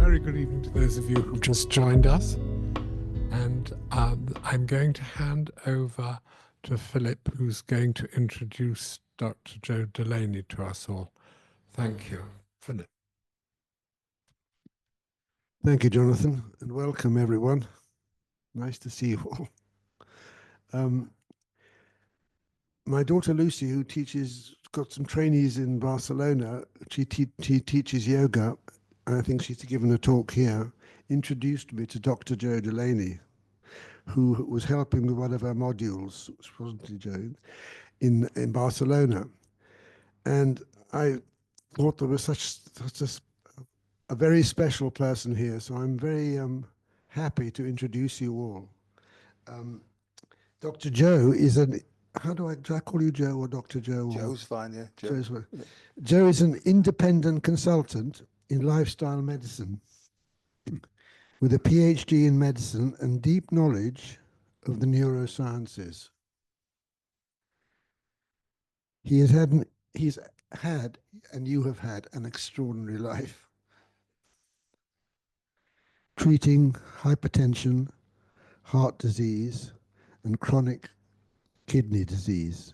very good evening to those of you who've just joined us. And I'm going to hand over to Philip, who's going to introduce Dr. Joe Delaney to us all. Thank you. Philip. Thank you, Jonathan, and welcome, everyone. Nice to see you all. My daughter Lucy, who got some trainees in Barcelona, she teaches yoga, and I think she's given a talk here, introduced me to Dr. Joe Delaney, who was helping with one of our modules, which wasn't Joe, in Barcelona. And I thought there was such a very special person here, so I'm very happy to introduce you all. Dr. Joe is do I call you Joe or Dr. Joe? Joe's fine, yeah. Joe's fine. Yeah. Joe is an independent consultant in lifestyle medicine with a PhD in medicine and deep knowledge of the neurosciences. He's had, and you have had, an extraordinary life, treating hypertension, heart disease, and chronic kidney disease.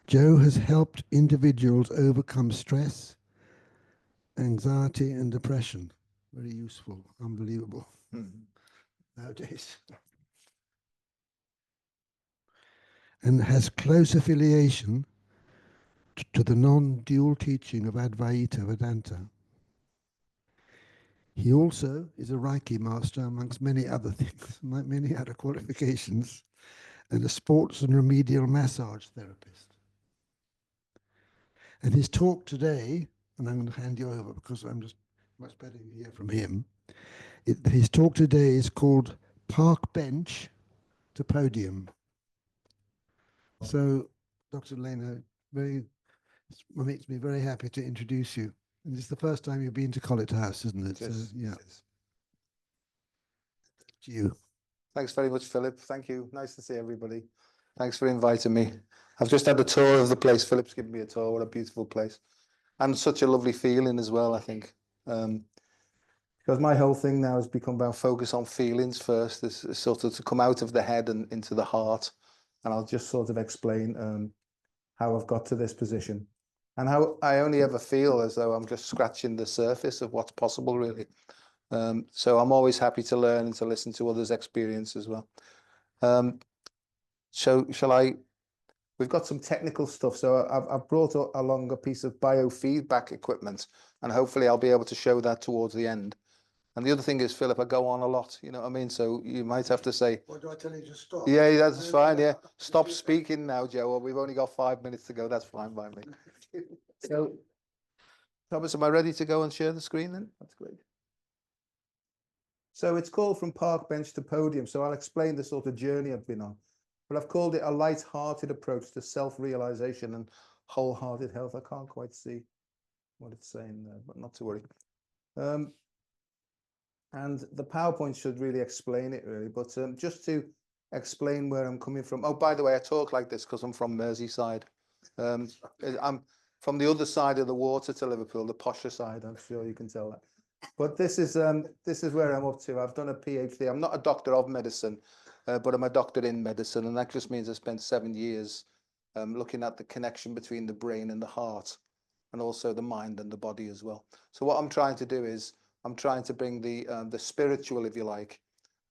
Joe has helped individuals overcome stress, anxiety, and depression. Very useful, unbelievable nowadays. And has close affiliation to the non-dual teaching of Advaita Vedanta. He also is a Reiki master, amongst many other things, many other qualifications, and a sports and remedial massage therapist. And his talk today, and I'm going to hand you over because I'm just much better to hear from him. His talk today is called Park Bench to Podium. So, Dr. Delaney, it makes me very happy to introduce you. And it's the first time you've been to Colet House, isn't it? Yes, so, yeah. yes. To you. Thanks very much, Philip. Thank you. Nice to see everybody. Thanks for inviting me. I've just had a tour of the place. Philip's given me a tour. What a beautiful place. And such a lovely feeling as well, I think. Because my whole thing now has become about focus on feelings first. This is sort of to come out of the head and into the heart. And I'll just sort of explain how I've got to this position and how I only ever feel as though I'm just scratching the surface of what's possible, really. So I'm always happy to learn and to listen to others' experience as well. So shall I? We've got some technical stuff. So I've brought along a piece of biofeedback equipment, and hopefully I'll be able to show that towards the end. And the other thing is, Philip, I go on a lot, you know what I mean? So you might have to say... What do I tell you to stop? Yeah, that's fine, yeah. Stop speaking now, Joe. We've only got 5 minutes to go. That's fine by me. So, Thomas, am I ready to go and share the screen then? That's great. So it's called From Park Bench to Podium. So I'll explain the sort of journey I've been on. But I've called it a light-hearted approach to self-realization and wholehearted health. I can't quite see what it's saying there, but not to worry. And the PowerPoint should really explain it, really. But just to explain where I'm coming from. Oh, by the way, I talk like this because I'm from Merseyside. I'm from the other side of the water to Liverpool, the posher side. I'm sure you can tell that. But this is where I'm up to. I've done a PhD. I'm not a doctor of medicine, but I'm a doctor in medicine. And that just means I spent 7 years looking at the connection between the brain and the heart, and also the mind and the body as well. So what I'm trying to do is I'm trying to bring the spiritual, if you like,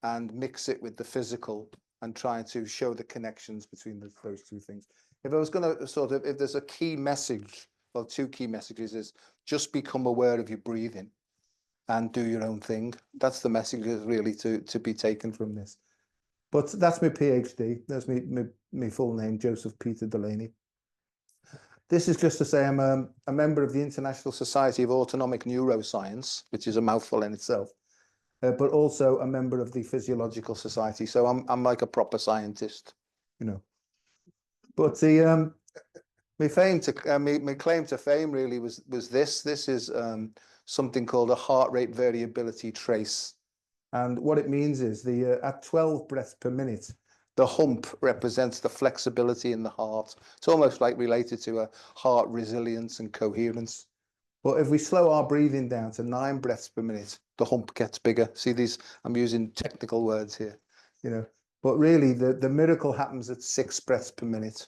and mix it with the physical and trying to show the connections between those two things. If I was going to if there's a key message, well, 2 key messages is just become aware of your breathing and do your own thing. That's the message really to be taken from this. But that's my PhD. That's my full name, Joseph Peter Delaney. This is just to say I'm a member of the International Society of Autonomic Neuroscience, which is a mouthful in itself, but also a member of the Physiological Society. So I'm like a proper scientist, you know. But my claim to fame really was this. This is something called a heart rate variability trace, and what it means is at 12 breaths per minute. The hump represents the flexibility in the heart. It's almost like related to a heart resilience and coherence. But if we slow our breathing down to 9 breaths per minute, the hump gets bigger. See these, I'm using technical words here, you know, but really the miracle happens at 6 breaths per minute.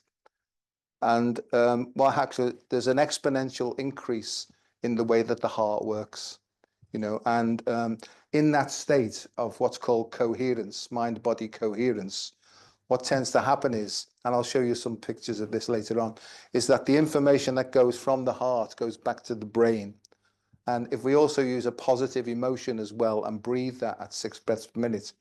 And what actually, there's an exponential increase in the way that the heart works, you know, and in that state of what's called coherence, mind-body coherence, what tends to happen is, and I'll show you some pictures of this later on, is that the information that goes from the heart goes back to the brain. And if we also use a positive emotion as well and breathe that at 6 breaths per minute,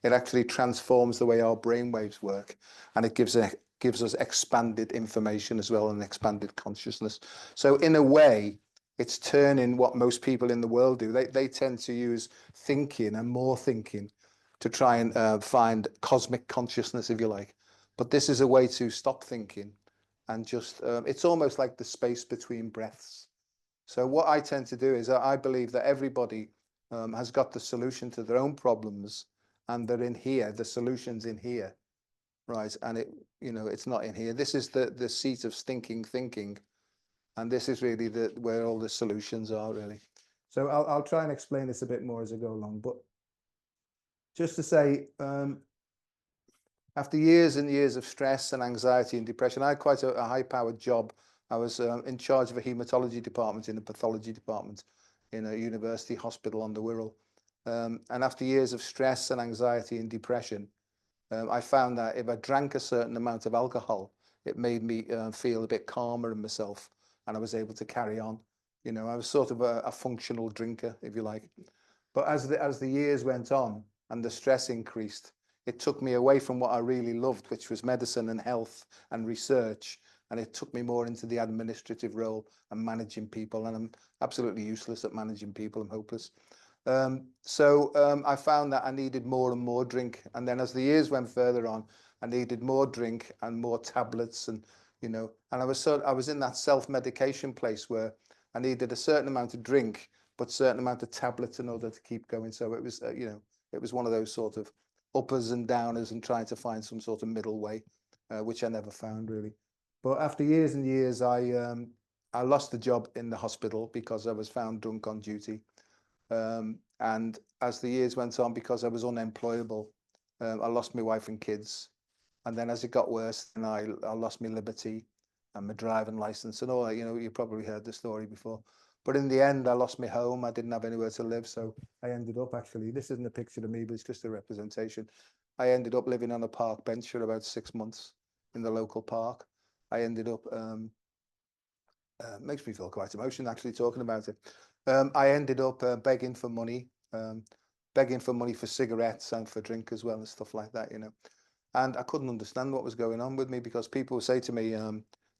it actually transforms the way our brain waves work, and it gives us expanded information as well and expanded consciousness. So in a way, it's turning what most people in the world do. They tend to use thinking and more thinking to try and find cosmic consciousness, if you like. But this is a way to stop thinking and just, it's almost like the space between breaths. So what I tend to do is I believe that everybody has got the solution to their own problems, and they're in here, the solution's in here, right? And it, you know, it's not in here. This is the seat of thinking, and this is really where all the solutions are, really. So I'll try and explain this a bit more as I go along, but just to say, after years and years of stress and anxiety and depression, I had quite a high-powered job. I was in charge of a hematology department in a pathology department in a university hospital on the Wirral. And after years of stress and anxiety and depression, I found that if I drank a certain amount of alcohol, it made me feel a bit calmer in myself, and I was able to carry on. You know, I was sort of a functional drinker, if you like. But as the years went on and the stress increased, it took me away from what I really loved, which was medicine and health and research. And it took me more into the administrative role and managing people. And I'm absolutely useless at managing people. I'm hopeless. So I found that I needed more and more drink. And then as the years went further on, I needed more drink and more tablets, and, you know, and I was in that self-medication place where I needed a certain amount of drink, but certain amount of tablets in order to keep going. So it was, you know, it was one of those sort of uppers and downers and trying to find some sort of middle way, which I never found really. But after years and years, I lost the job in the hospital because I was found drunk on duty. And as the years went on, because I was unemployable, I lost my wife and kids. And then as it got worse, then I lost my liberty and my driving license and all that. You know, you probably heard the story before. But in the end, I lost my home. I didn't have anywhere to live. So I ended up, actually, this isn't a picture of me, but it's just a representation. I ended up living on a park bench for about 6 months in the local park. I ended up, makes me feel quite emotional actually talking about it. I ended up begging for money for cigarettes and for drink as well and stuff like that, you know. And I couldn't understand what was going on with me, because people would say to me,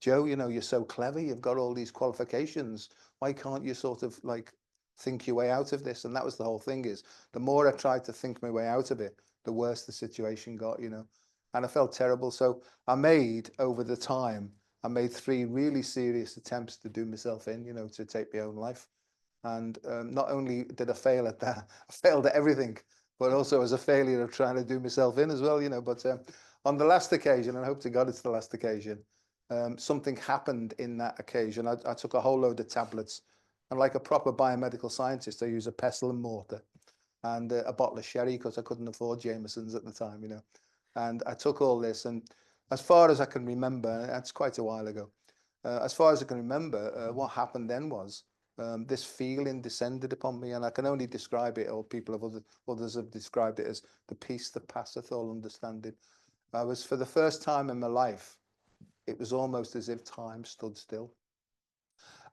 Joe, you know, you're so clever, you've got all these qualifications. Why can't you sort of like think your way out of this? And that was the whole thing, is the more I tried to think my way out of it, the worse the situation got, you know. And I felt terrible. So I made, over the time, I made 3 really serious attempts to do myself in, you know, to take my own life. And not only did I fail at that, I failed at everything, but also as a failure of trying to do myself in as well, you know. But on the last occasion, and I hope to God it's the last occasion, something happened in that occasion. I took a whole load of tablets, and like a proper biomedical scientist, I used a pestle and mortar and a bottle of sherry, because I couldn't afford Jameson's at the time, you know. And I took all this, and as far as I can remember, that's quite a while ago, as far as I can remember, what happened then was, this feeling descended upon me, and I can only describe it, or others have described it as the peace that passeth all understanding. I was, for the first time in my life, it was almost as if time stood still,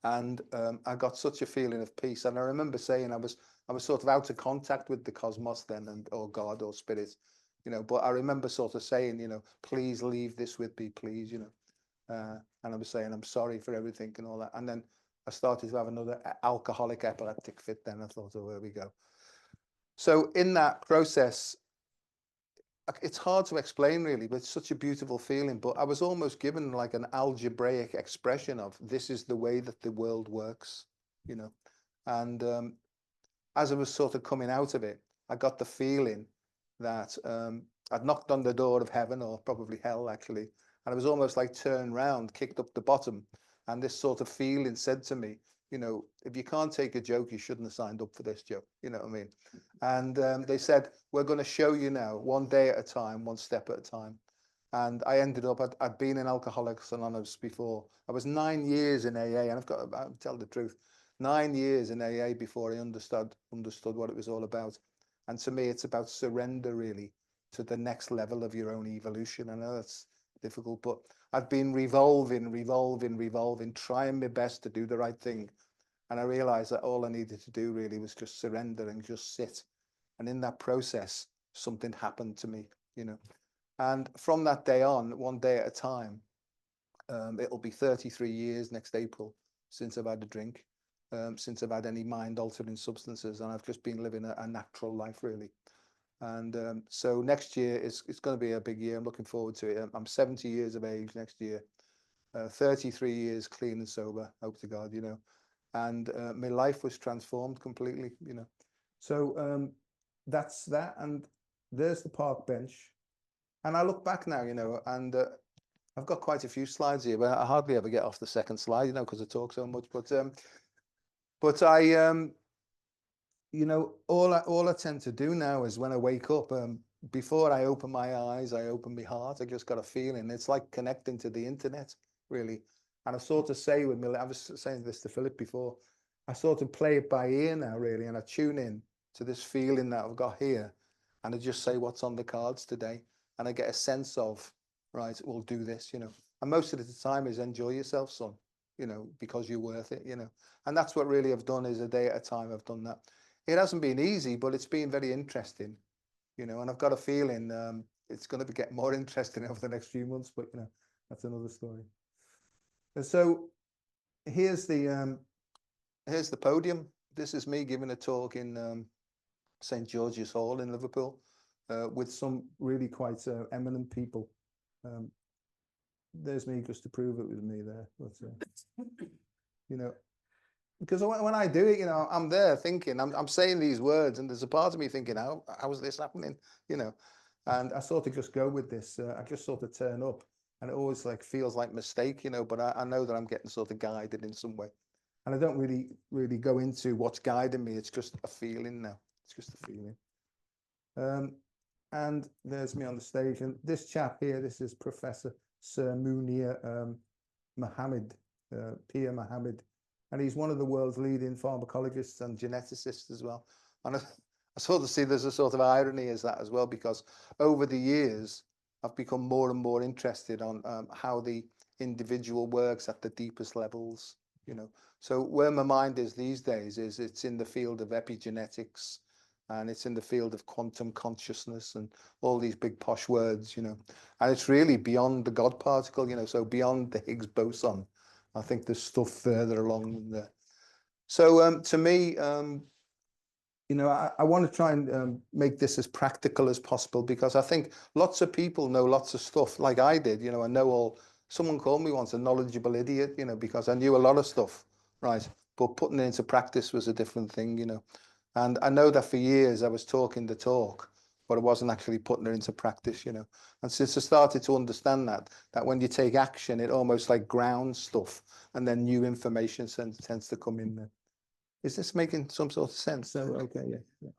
and I got such a feeling of peace. And I remember saying I was sort of out of contact with the cosmos then, and or God or spirit, you know. But I remember sort of saying, you know, please leave this with me, please, you know. And I was saying I'm sorry for everything and all that. And then I started to have another alcoholic epileptic fit then. I thought, oh, here we go. So in that process, it's hard to explain really, but it's such a beautiful feeling. But I was almost given like an algebraic expression of, this is the way that the world works, you know. And as I was sort of coming out of it, I got the feeling that I'd knocked on the door of heaven, or probably hell actually. And I was almost like turned round, kicked up the bottom. And this sort of feeling said to me, you know, if you can't take a joke, you shouldn't have signed up for this, Joe. You know what I mean? And they said, we're going to show you now, one day at a time, one step at a time. And I ended up, I'd been in Alcoholics Anonymous before. I was 9 years in AA, and I'll tell the truth, 9 years in AA before I understood what it was all about. And to me, it's about surrender, really, to the next level of your own evolution. I know that's difficult, but I've been revolving, trying my best to do the right thing. And I realized that all I needed to do really was just surrender and just sit. And in that process, something happened to me, you know. And from that day on, one day at a time, it'll be 33 years next April since I've had a drink, since I've had any mind-altering substances, and I've just been living a natural life, really. And so next year it's going to be a big year. I'm looking forward to it. I'm 70 years of age next year, 33 years clean and sober, hope to God, you know. And my life was transformed completely, you know. So that's that. And there's the park bench. And I look back now, you know, and I've got quite a few slides here, but I hardly ever get off the second slide, you know, because I talk so much. But I, you know, all I tend to do now is when I wake up, before I open my eyes, I open my heart. I just got a feeling. It's like connecting to the internet, really. And I sort of say with me, I was saying this to Philip before, I sort of play it by ear now, really, and I tune in to this feeling that I've got here, and I just say what's on the cards today. And I get a sense of, right, we'll do this, you know. And most of the time is enjoy yourself, son, you know, because you're worth it, you know. And that's what really I've done, is a day at a time I've done that. It hasn't been easy, but it's been very interesting, you know, and I've got a feeling it's going to get more interesting over the next few months, but, you know, that's another story. And so here's the podium. This is me giving a talk in St. George's Hall in Liverpool. With some really quite eminent people. There's me just to prove it was me there. But, you know, because when I do it, you know, I'm there thinking, I'm saying these words, and there's a part of me thinking, how is this happening? You know, and I sort of just go with this. I just sort of turn up, and it always like feels like mistake, you know, but I know that I'm getting sort of guided in some way. And I don't really go into what's guiding me. It's just a feeling now. It's just a feeling. And there's me on the stage, and this chap here, this is Professor Sir Munir Mohammed, Pir Mohammed, and he's one of the world's leading pharmacologists and geneticists as well. And I sort of see there's a sort of irony as that as well, because over the years I've become more and more interested on how the individual works at the deepest levels, you know. So where my mind is these days is it's in the field of epigenetics, and it's in the field of quantum consciousness and all these big posh words, you know. And it's really beyond the God particle, you know, so beyond the Higgs boson. I think there's stuff further along there. So to me, you know, I want to try and make this as practical as possible, because I think lots of people know lots of stuff like I did, you know. I know all, someone called me once a knowledgeable idiot, you know, because I knew a lot of stuff, right? But putting it into practice was a different thing, you know. And I know that for years I was talking the talk, but I wasn't actually putting it into practice, you know. And since I started to understand that when you take action, it almost like grounds stuff, and then new information tends to come in there. Is this making some sort of sense? So, okay, yeah.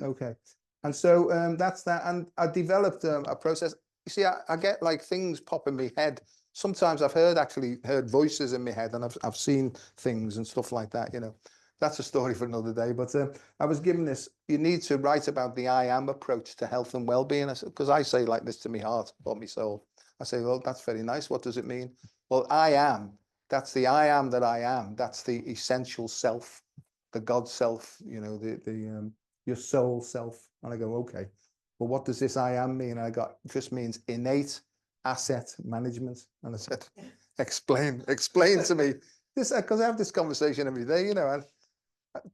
Okay. And so that's that. And I developed a process. You see, I get like things pop in my head. Sometimes I've heard voices in my head, and I've seen things and stuff like that, you know. That's a story for another day. But I was given this, you need to write about the I am approach to health and well-being. Because I say like this to my heart or my soul. I say, well, that's very nice. What does it mean? Well, I am. That's the I am that I am. That's the essential self, the God self, you know, your soul self. And I go, okay, well, what does this I am mean? I got, it just means innate asset management. And I said, explain to me this, because I have this conversation every day, you know, and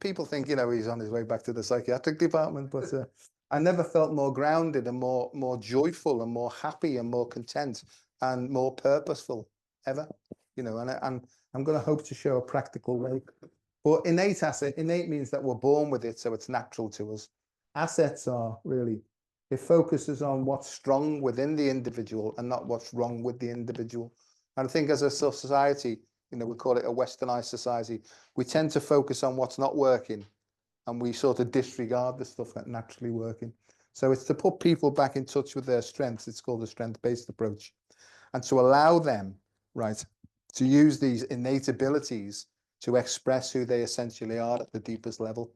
people think, you know, he's on his way back to the psychiatric department, but I never felt more grounded and more joyful and more happy and more content and more purposeful ever, you know. And I'm going to hope to show a practical way. But innate means that we're born with it, so it's natural to us. Assets are really, it focuses on what's strong within the individual and not what's wrong with the individual. And I think as a society, you know, we call it a westernized society. We tend to focus on what's not working, and we sort of disregard the stuff that's naturally working. So it's to put people back in touch with their strengths. It's called a strength-based approach, and to allow them, right, to use these innate abilities to express who they essentially are at the deepest level.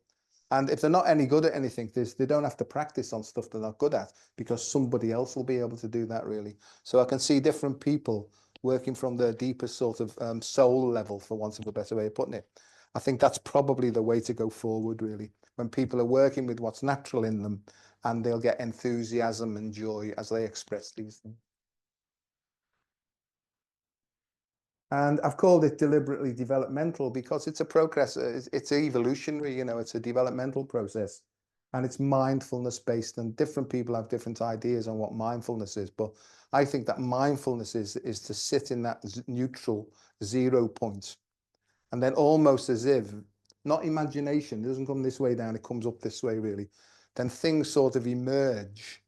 And if they're not any good at anything, they don't have to practice on stuff they're not good at, because somebody else will be able to do that, really. So I can see different people working from their deepest sort of soul level, for want of a better way of putting it. I think that's probably the way to go forward, really, when people are working with what's natural in them, and they'll get enthusiasm and joy as they express these things. And I've called it deliberately developmental because it's a progress, it's evolutionary, you know, it's a developmental process, and it's mindfulness based, and different people have different ideas on what mindfulness is. But I think that mindfulness is to sit in that neutral 0 point, and then almost as if, not imagination, it doesn't come this way down, it comes up this way, really. Then things sort of emerge,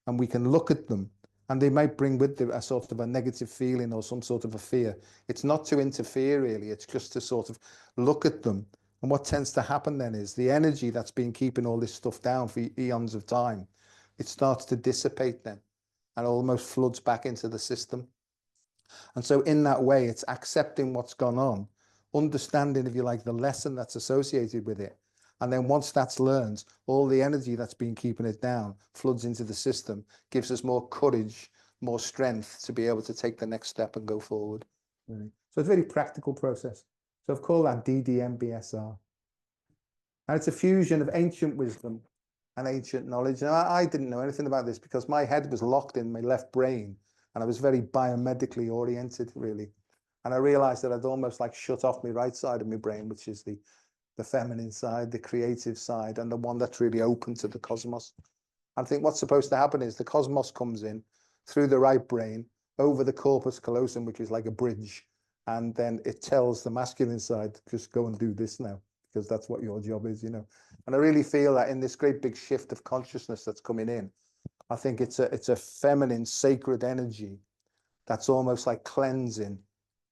and we can look at them, and they might bring with them a sort of a negative feeling or some sort of a fear. It's not to interfere, really. It's just to sort of look at them. And what tends to happen then is the energy that's been keeping all this stuff down for eons of time, it starts to dissipate then, and almost floods back into the system. And so in that way, it's accepting what's gone on, understanding, if you like, the lesson that's associated with it. And then once that's learned, all the energy that's been keeping it down floods into the system, gives us more courage, more strength to be able to take the next step and go forward. So it's a very practical process. So I've called that DDMBSR. And it's a fusion of ancient wisdom and ancient knowledge. And I didn't know anything about this because my head was locked in my left brain, and I was very biomedically oriented, really. And I realized that I'd almost like shut off my right side of my brain, which is the feminine side, the creative side, and the one that's really open to the cosmos. I think what's supposed to happen is the cosmos comes in through the right brain, over the corpus callosum, which is like a bridge, and then it tells the masculine side, just go and do this now, because that's what your job is, you know. And I really feel that in this great big shift of consciousness that's coming in, I think it's a feminine, sacred energy that's almost like cleansing,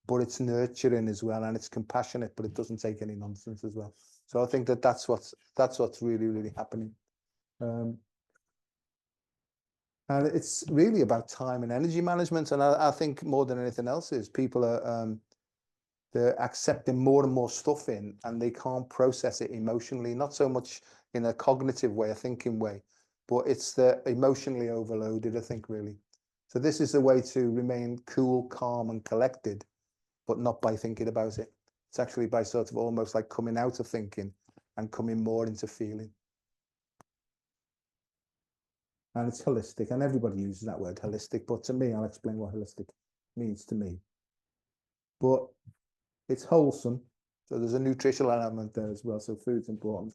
but it's nurturing as well, and it's compassionate, but it doesn't take any nonsense as well. So I think that that's what's really, really happening. And it's really about time and energy management. And I think more than anything else is people are they're accepting more and more stuff in, and they can't process it emotionally, not so much in a cognitive way, a thinking way, but it's the emotionally overloaded, I think, really. So this is the way to remain cool, calm, and collected, but not by thinking about it. It's actually by sort of almost like coming out of thinking and coming more into feeling. And it's holistic, and everybody uses that word, holistic, but to me, I'll explain what holistic means to me. But it's wholesome, so there's a nutritional element there as well, so food's important.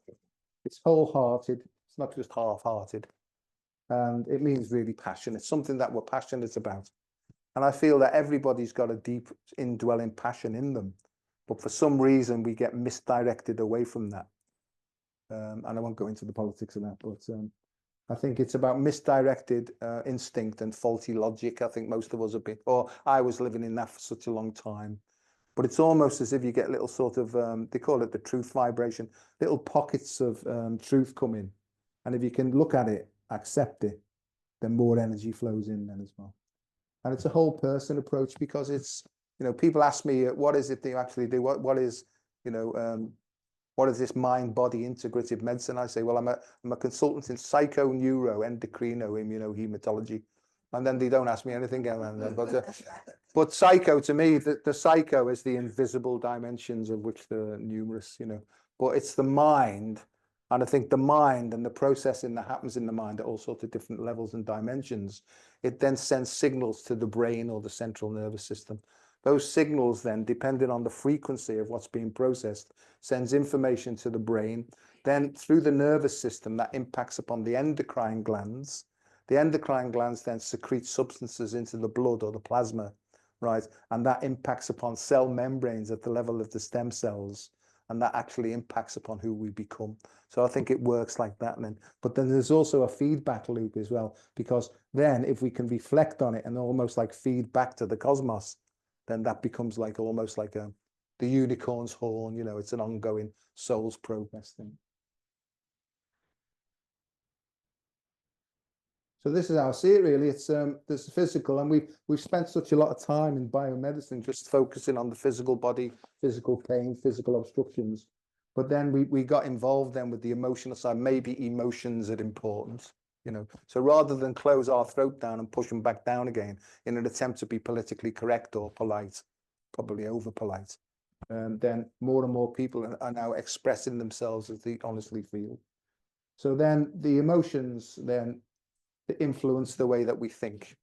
It's wholehearted, it's not just half-hearted, and it means really passionate. It's something that we're passionate about. And I feel that everybody's got a deep indwelling passion in them, but for some reason we get misdirected away from that. And I won't go into the politics of that, but I think it's about misdirected instinct and faulty logic. I think most of us have been, or I was living in that for such a long time. But it's almost as if you get little sort of, they call it the truth vibration, little pockets of truth come in. And if you can look at it, accept it, then more energy flows in then as well. And it's a whole person approach, because it's, you know, people ask me, what is it that you actually do? What is, you know, what is this mind-body integrative medicine? I say, well, I'm a consultant in psycho, neuro, endocrino, immunohematology. And then they don't ask me anything around that. But psycho, to me, the psycho is the invisible dimensions, of which there are numerous, you know. But it's the mind. And I think the mind and the processing that happens in the mind at all sorts of different levels and dimensions, it then sends signals to the brain or the central nervous system. Those signals then, depending on the frequency of what's being processed, sends information to the brain. Then through the nervous system, that impacts upon the endocrine glands. The endocrine glands then secrete substances into the blood or the plasma, right? And that impacts upon cell membranes at the level of the stem cells. And that actually impacts upon who we become. So I think it works like that. But then there's also a feedback loop as well, because then if we can reflect on it and almost like feed back to the cosmos, then that becomes like almost like the unicorn's horn, you know, it's an ongoing soul's progress thing. So this is how I see it really. It's this physical, and we've spent such a lot of time in biomedicine just focusing on the physical body, physical pain, physical obstructions. But then we got involved then with the emotional side. Maybe emotions are important, you know. So rather than close our throat down and push them back down again in an attempt to be politically correct or polite, probably over polite, then more and more people are now expressing themselves as they honestly feel. So then the emotions then influence the way that we think.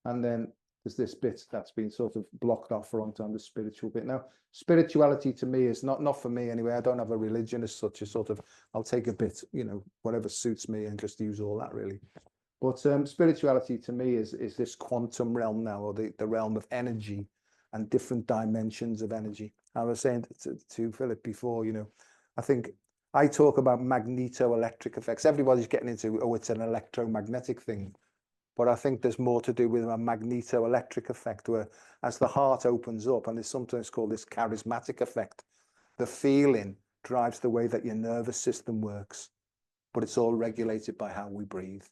And then there's this bit that's been sort of blocked off for a long time, the spiritual bit. Now, spirituality to me is not for me anyway. I don't have a religion as such. A sort of, I'll take a bit, you know, whatever suits me and just use all that really. But spirituality to me is this quantum realm now, or the realm of energy and different dimensions of energy. I was saying to Philip before, you know, I think I talk about magneto-electric effects. Everybody's getting into, oh, it's an electromagnetic thing. But I think there's more to do with a magneto-electric effect, where as the heart opens up, and it's sometimes called this charismatic effect, the feeling drives the way that your nervous system works, but it's all regulated by how we breathe.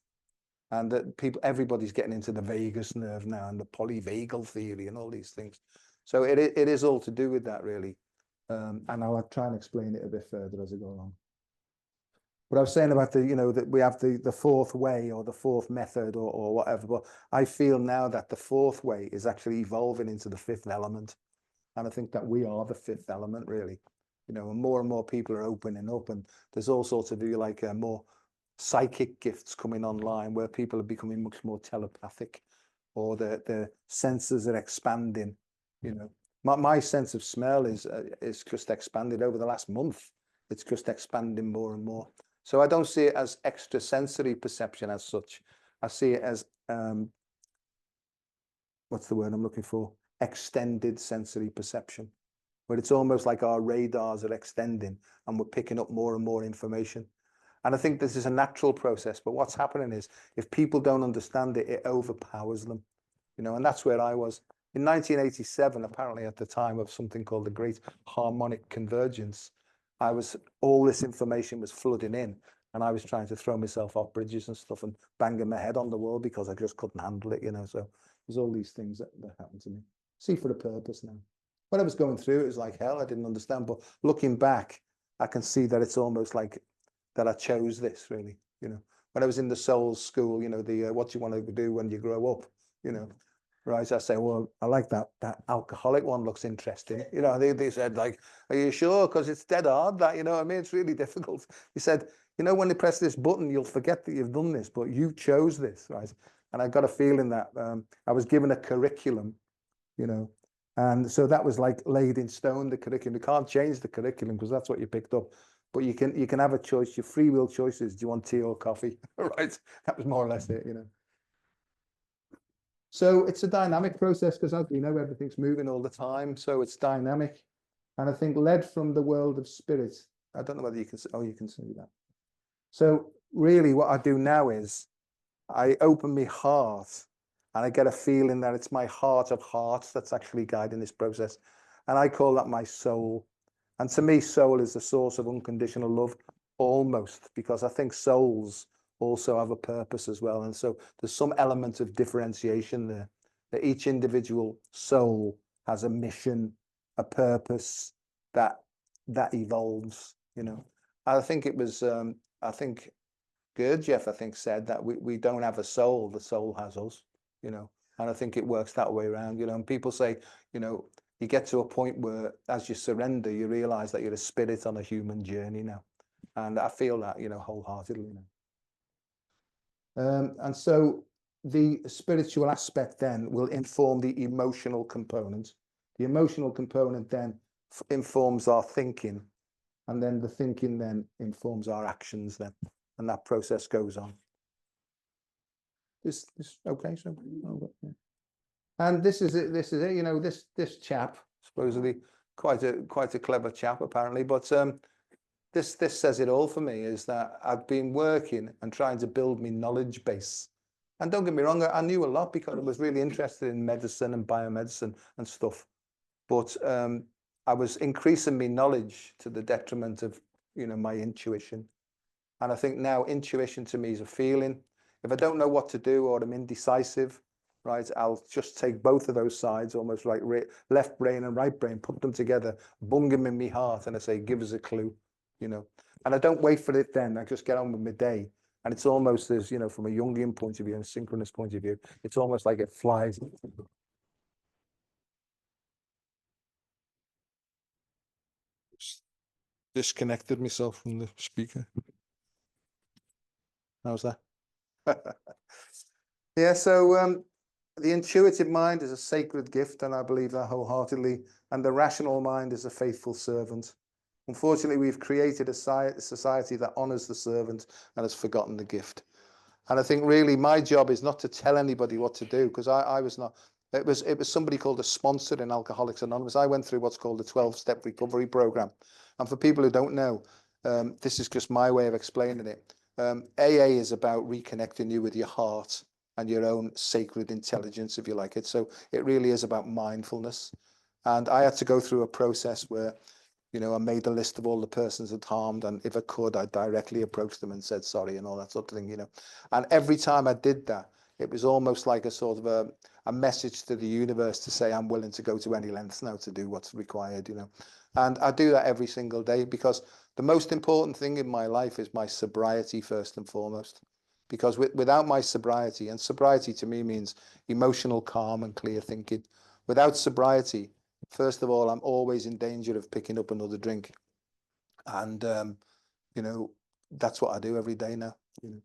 And that everybody's getting into the vagus nerve now and the polyvagal theory and all these things. So it is all to do with that really. And I'll try and explain it a bit further as I go along. But I was saying about the, you know, that we have the fourth way or the fourth method or whatever, but I feel now that the fourth way is actually evolving into the fifth element. And I think that we are the fifth element really, you know, and more people are opening up, and there's all sorts of like more psychic gifts coming online where people are becoming much more telepathic, or the senses are expanding, you know. My sense of smell is just expanded over the last month. It's just expanding more and more. So I don't see it as extrasensory perception as such. I see it as, what's the word I'm looking for? Extended sensory perception, where it's almost like our radars are extending and we're picking up more and more information. And I think this is a natural process, but what's happening is if people don't understand it, it overpowers them, you know, and that's where I was. In 1987, apparently at the time of something called the Great Harmonic Convergence, all this information was flooding in, and I was trying to throw myself off bridges and stuff and banging my head on the wall because I just couldn't handle it, you know. So there's all these things that happened to me. See for a purpose now. When I was going through it was like hell, I didn't understand, but looking back, I can see that it's almost like that I chose this really, you know. When I was in the Souls school, you know, the what do you want to do when you grow up, you know. Right, I say, well, I like that alcoholic one, looks interesting. You know, they said like, are you sure? Because it's dead hard, that, you know what I mean? It's really difficult. He said, you know, when you press this button, you'll forget that you've done this, but you chose this, right? And I got a feeling that I was given a curriculum, you know, and so that was like laid in stone, the curriculum. You can't change the curriculum because that's what you picked up. But you can have a choice, your free will choices. Do you want tea or coffee? Right? That was more or less it, you know. So it's a dynamic process because, as we know, everything's moving all the time. So it's dynamic. And I think led from the world of spirit. I don't know whether you can see, oh, you can see that. So really what I do now is I open my heart and I get a feeling that it's my heart of hearts that's actually guiding this process. And I call that my soul. And to me, soul is the source of unconditional love, almost, because I think souls also have a purpose as well. And so there's some element of differentiation there, that each individual soul has a mission, a purpose that evolves, you know. I think it was, I think Gurdjieff, I think, said that we don't have a soul, the soul has us, you know. And I think it works that way around, you know. And people say, you know, you get to a point where as you surrender, you realize that you're a spirit on a human journey now. And I feel that, you know, wholeheartedly now. And so the spiritual aspect then will inform the emotional component. The emotional component then informs our thinking, and then the thinking then informs our actions then, and that process goes on. This okay, so and this is it, you know, this chap, supposedly quite a clever chap apparently, but this says it all for me, is that I've been working and trying to build my knowledge base. And don't get me wrong, I knew a lot because I was really interested in medicine and biomedicine and stuff. but I was increasing my knowledge to the detriment of, you know, my intuition. And I think now intuition to me is a feeling. If I don't know what to do or I'm indecisive, right, I'll just take both of those sides, almost like left brain and right brain, put them together, bung them in my heart, and I say, give us a clue, you know. And I don't wait for it then. I just get on with my day. And it's almost as, you know, from a Jungian point of view and a synchronous point of view, it's almost like it flies. Disconnected myself from the speaker. How's that? Yeah, so the intuitive mind is a sacred gift, and I believe that wholeheartedly, and the rational mind is a faithful servant. Unfortunately, we've created a society that honors the servant and has forgotten the gift. And I think really my job is not to tell anybody what to do, because I was not. It was somebody called a sponsor in Alcoholics Anonymous. I went through what's called the 12-step recovery program. And for people who don't know, this is just my way of explaining it. AA is about reconnecting you with your heart and your own sacred intelligence, if you like it. So it really is about mindfulness. And I had to go through a process where, you know, I made a list of all the persons I'd harmed, and if I could, I directly approached them and said sorry and all that sort of thing, you know. And every time I did that, it was almost like a sort of a message to the universe to say, I'm willing to go to any lengths now to do what's required, you know. And I do that every single day, because the most important thing in my life is my sobriety first and foremost. Because without my sobriety, and sobriety to me means emotional calm and clear thinking. Without sobriety, first of all, I'm always in danger of picking up another drink. And, you know, that's what I do every day now. You know.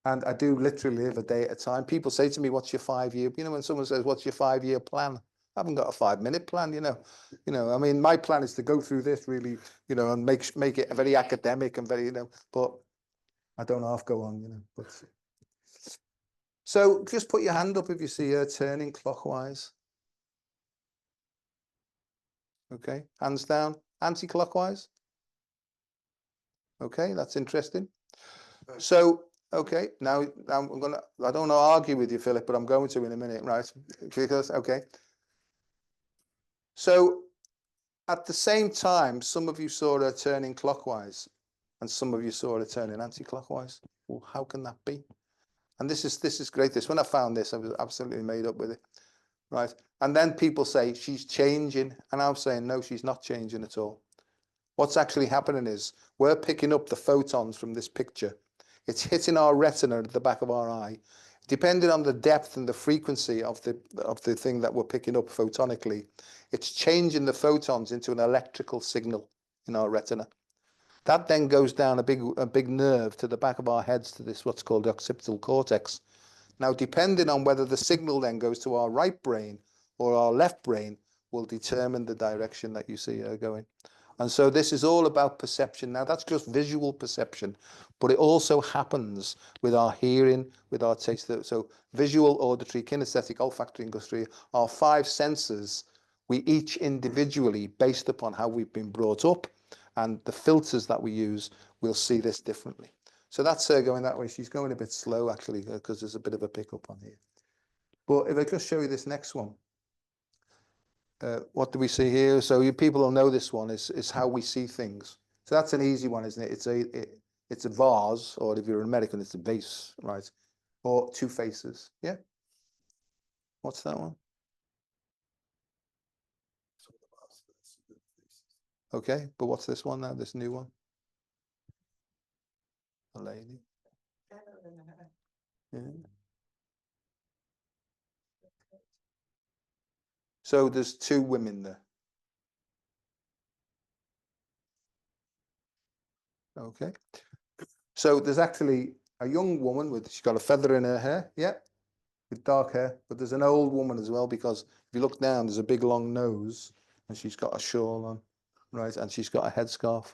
And I do literally live a day at a time. People say to me, what's your 5-year? You know, when someone says, what's your 5-year plan? I haven't got a 5-minute plan, you know. I mean, my plan is to go through this really, you know, and make it very academic and very, you know, but I don't half go on, you know. But so just put your hand up if you see her turning clockwise. Okay, hands down, anti-clockwise. Okay, that's interesting. So, okay, now I don't want to argue with you, Philip, but I'm going to in a minute, right? Because, okay. So at the same time, some of you saw her turning clockwise and some of you saw her turning anti-clockwise. Well, how can that be? And this is great. When I found this, I was absolutely made up with it, right? And then people say she's changing, and I'm saying no, she's not changing at all. What's actually happening is we're picking up the photons from this picture. It's hitting our retina at the back of our eye. Depending on the depth and the frequency of the thing that we're picking up photonically, it's changing the photons into an electrical signal in our retina. That then goes down a big nerve to the back of our heads to this what's called the occipital cortex. Now, depending on whether the signal then goes to our right brain or our left brain will determine the direction that you see her going. And so this is all about perception. Now, that's just visual perception, but it also happens with our hearing, with our taste. So visual, auditory, kinesthetic, olfactory, and gustatory, our 5 senses, we each individually, based upon how we've been brought up and the filters that we use, we'll see this differently. So that's her going that way. She's going a bit slow, actually, because there's a bit of a pickup on here. But if I just show you this next one. What do we see here? So you people will know this one is how we see things. So that's an easy one, isn't it? It's a vase, or if you're an American, it's a vase, right? Or 2 faces. Yeah. What's that one? Okay, but what's this one now? This new one? A lady. Yeah. So there's 2 women there. Okay. So there's actually a young woman she's got a feather in her hair, yeah, with dark hair, but there's an old woman as well, because if you look down, there's a big long nose and she's got a shawl on, right, and she's got a headscarf.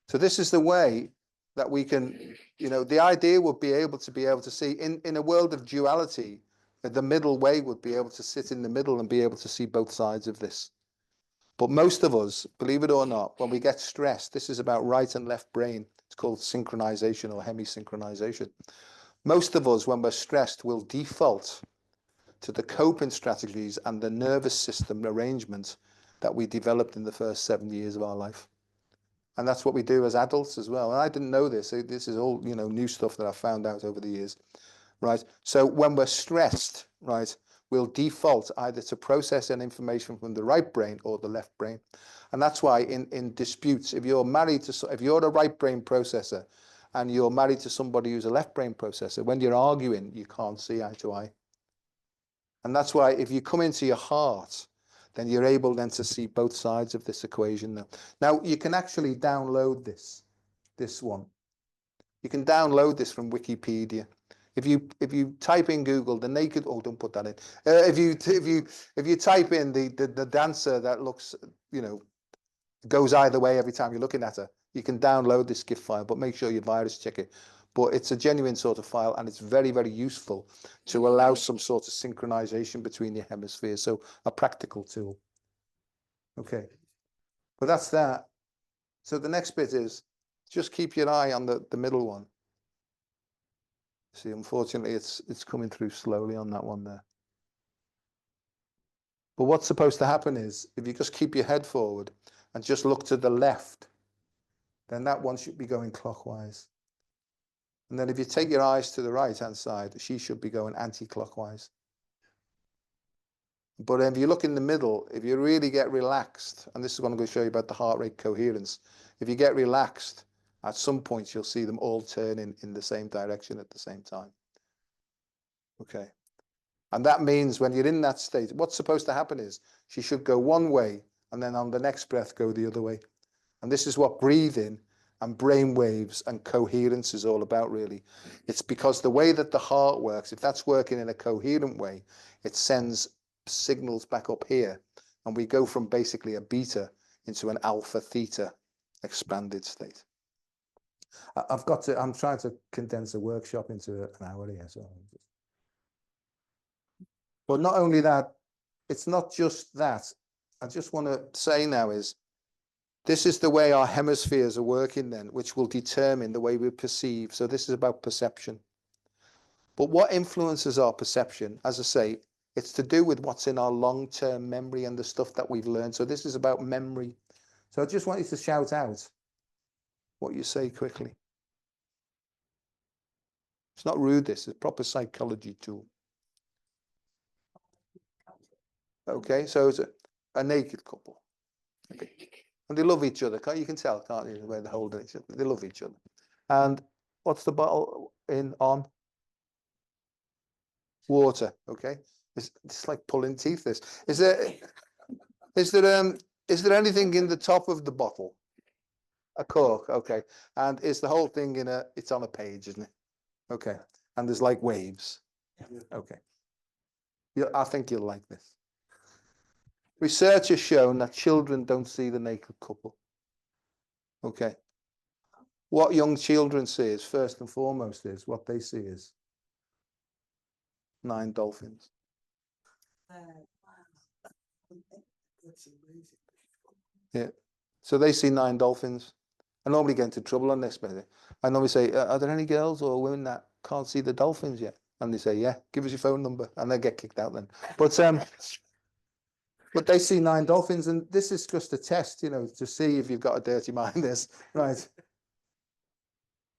So this is the way that we can, you know, the idea would be able to see in a world of duality, the middle way would be able to sit in the middle and be able to see both sides of this. But most of us, believe it or not, when we get stressed, this is about right and left brain. It's called synchronization or hemisynchronization. Most of us, when we're stressed, will default to the coping strategies and the nervous system arrangement that we developed in the first 7 years of our life. And that's what we do as adults as well. And I didn't know this. This is all, you know, new stuff that I found out over the years, right? So when we're stressed, right, we'll default either to processing information from the right brain or the left brain. And that's why in disputes, if you're a right brain processor and you're married to somebody who's a left brain processor, when you're arguing, you can't see eye to eye. And that's why if you come into your heart, then you're able then to see both sides of this equation. Now you can actually download this one. You can download this from Wikipedia. If you type in Google the naked, oh, don't put that in. If you type in the dancer that looks, you know, goes either way every time you're looking at her, you can download this GIF file, but make sure you virus check it. But it's a genuine sort of file, and it's very, very useful to allow some sort of synchronization between your hemispheres. So a practical tool. Okay, but that's that. So the next bit is just keep your eye on the middle one. See, unfortunately, it's coming through slowly on that one there. But what's supposed to happen is if you just keep your head forward and just look to the left, then that one should be going clockwise. And then if you take your eyes to the right-hand side, she should be going anti-clockwise. But if you look in the middle, if you really get relaxed, and this is what I'm going to show you about the heart rate coherence, if you get relaxed, at some point you'll see them all turning in the same direction at the same time. Okay. And that means when you're in that state, what's supposed to happen is she should go one way and then on the next breath go the other way. And this is what breathing and brain waves and coherence is all about, really. It's because the way that the heart works, if that's working in a coherent way, it sends signals back up here. And we go from basically a beta into an alpha theta expanded state. I'm trying to condense a workshop into an hour here. So. But not only that, it's not just that. I just want to say now is, this is the way our hemispheres are working then, which will determine the way we perceive. So this is about perception. But what influences our perception, as I say, it's to do with what's in our long-term memory and the stuff that we've learned. So this is about memory. So I just want you to shout out what you say quickly. It's not rude, this is a proper psychology tool. Okay, so it's a naked couple. Okay. And they love each other. You can tell, can't you, the way they're holding each other. They love each other. And what's the bottle on? Water. Okay. It's like pulling teeth. This is there anything in the top of the bottle? A cork. Okay. And is the whole thing it's on a page, isn't it? Okay. And there's like waves. Okay. I think you'll like this. Research has shown that children don't see the naked couple. Okay. What young children see is, first and foremost, is what they see is 9 dolphins. That's amazing. Yeah. So they see 9 dolphins. I normally get into trouble on this, but I normally say, are there any girls or women that can't see the dolphins yet? And they say, yeah, give us your phone number. And they get kicked out then. But they see 9 dolphins, and this is just a test, you know, to see if you've got a dirty mind. This, right?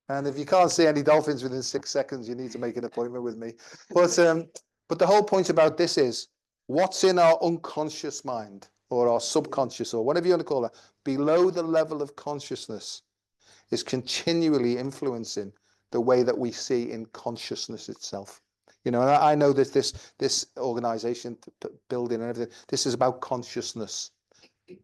And if you can't see any dolphins within 6 seconds, you need to make an appointment with me. But the whole point about this is what's in our unconscious mind or our subconscious or whatever you want to call it, below the level of consciousness is continually influencing the way that we see in consciousness itself. You know, I know that this organization building and everything, this is about consciousness.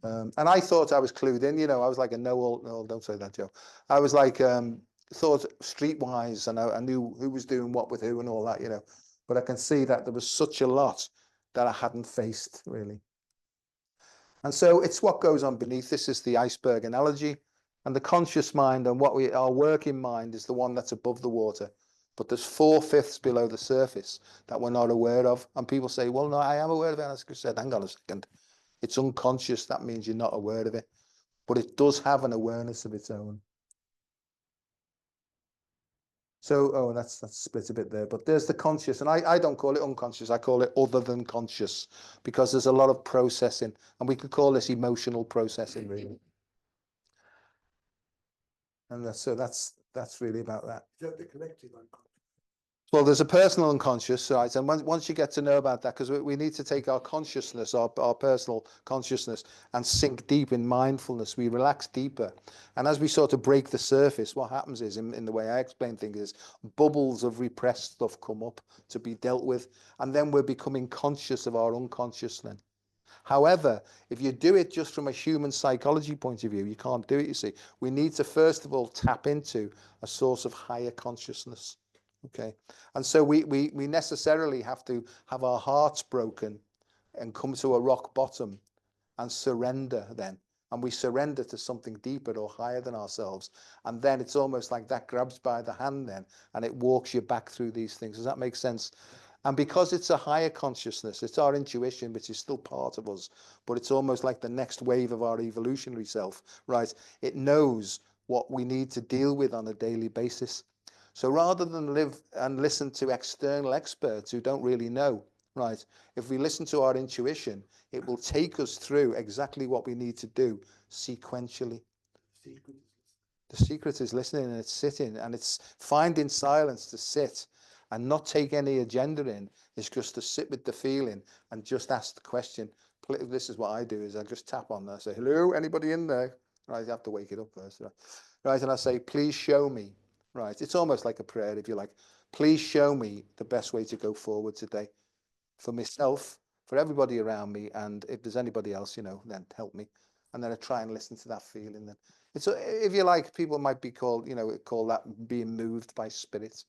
And I thought I was clued in, you know, I was like no, don't say that, Joe. I was like, thought streetwise, and I knew who was doing what with who and all that, you know. But I can see that there was such a lot that I hadn't faced, really. And so it's what goes on beneath. This is the iceberg analogy. And the conscious mind and our working mind is the one that's above the water. But there's 4/5 below the surface that we're not aware of. And people say, well, no, I am aware of it. And I said, hang on a second. It's unconscious. That means you're not aware of it. But it does have an awareness of its own. So, oh, that's split a bit there, but there's the conscious, and I don't call it unconscious, I call it other than conscious, because there's a lot of processing, and we could call this emotional processing, really. And that's really about that. Is that the collective unconscious? Well, there's a personal unconscious, right? And once you get to know about that, because we need to take our consciousness, our personal consciousness, and sink deep in mindfulness, we relax deeper. And as we sort of break the surface, what happens is, in the way I explain things, is bubbles of repressed stuff come up to be dealt with. And then we're becoming conscious of our unconscious then. However, if you do it just from a human psychology point of view, you can't do it, you see. We need to, first of all, tap into a source of higher consciousness. Okay, and so we necessarily have to have our hearts broken and come to a rock bottom and surrender then. And we surrender to something deeper or higher than ourselves. And then it's almost like that grabs by the hand then, and it walks you back through these things. Does that make sense? And because it's a higher consciousness, it's our intuition, which is still part of us, but it's almost like the next wave of our evolutionary self, right? It knows what we need to deal with on a daily basis. So rather than live and listen to external experts who don't really know, right? If we listen to our intuition, it will take us through exactly what we need to do sequentially. The secret is listening, and it's sitting, and it's finding silence to sit and not take any agenda in. It's just to sit with the feeling and just ask the question. This is what I do, is I just tap on there, say, hello, anybody in there? Right, you have to wake it up first. Right, and I say, please show me. Right, it's almost like a prayer, if you like. Please show me the best way to go forward today for myself, for everybody around me, and if there's anybody else, then help me. And then I try and listen to that feeling. Then it's, if you like, people might be called, call that being moved by spirit,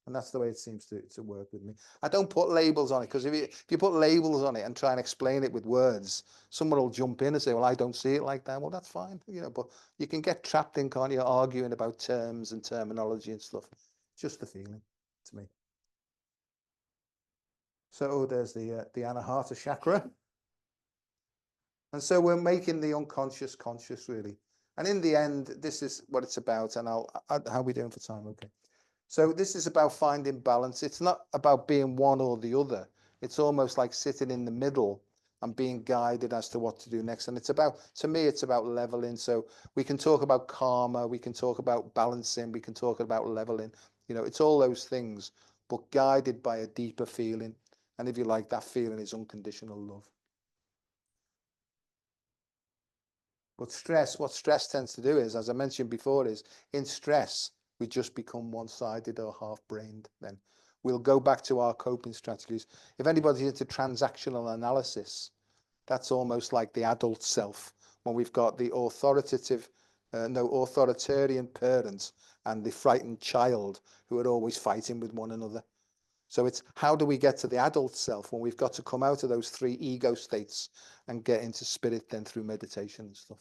and that's the way it seems to work with me. I don't put labels on it, because if you put labels on it and try and explain it with words, someone will jump in and say, well, I don't see it like that. Well, that's fine, but you can get trapped in, can't you, arguing about terms and terminology and stuff. Just the feeling to me. So there's the Anahata chakra. And so we're making the unconscious conscious, really. And in the end, this is what it's about. And how are we doing for time? Okay. So this is about finding balance. It's not about being one or the other. It's almost like sitting in the middle and being guided as to what to do next. And it's about, to me, it's about leveling. So we can talk about karma, we can talk about balancing, we can talk about leveling. It's all those things, but guided by a deeper feeling. And if you like, that feeling is unconditional love. But stress, what stress tends to do is, as I mentioned before, is in stress, we just become one-sided or half-brained. Then we'll go back to our coping strategies. If anybody's into transactional analysis, that's almost like the adult self, when we've got the authoritarian parents and the frightened child who are always fighting with one another. So it's, how do we get to the adult self when we've got to come out of those three ego states and get into spirit then through meditation and stuff.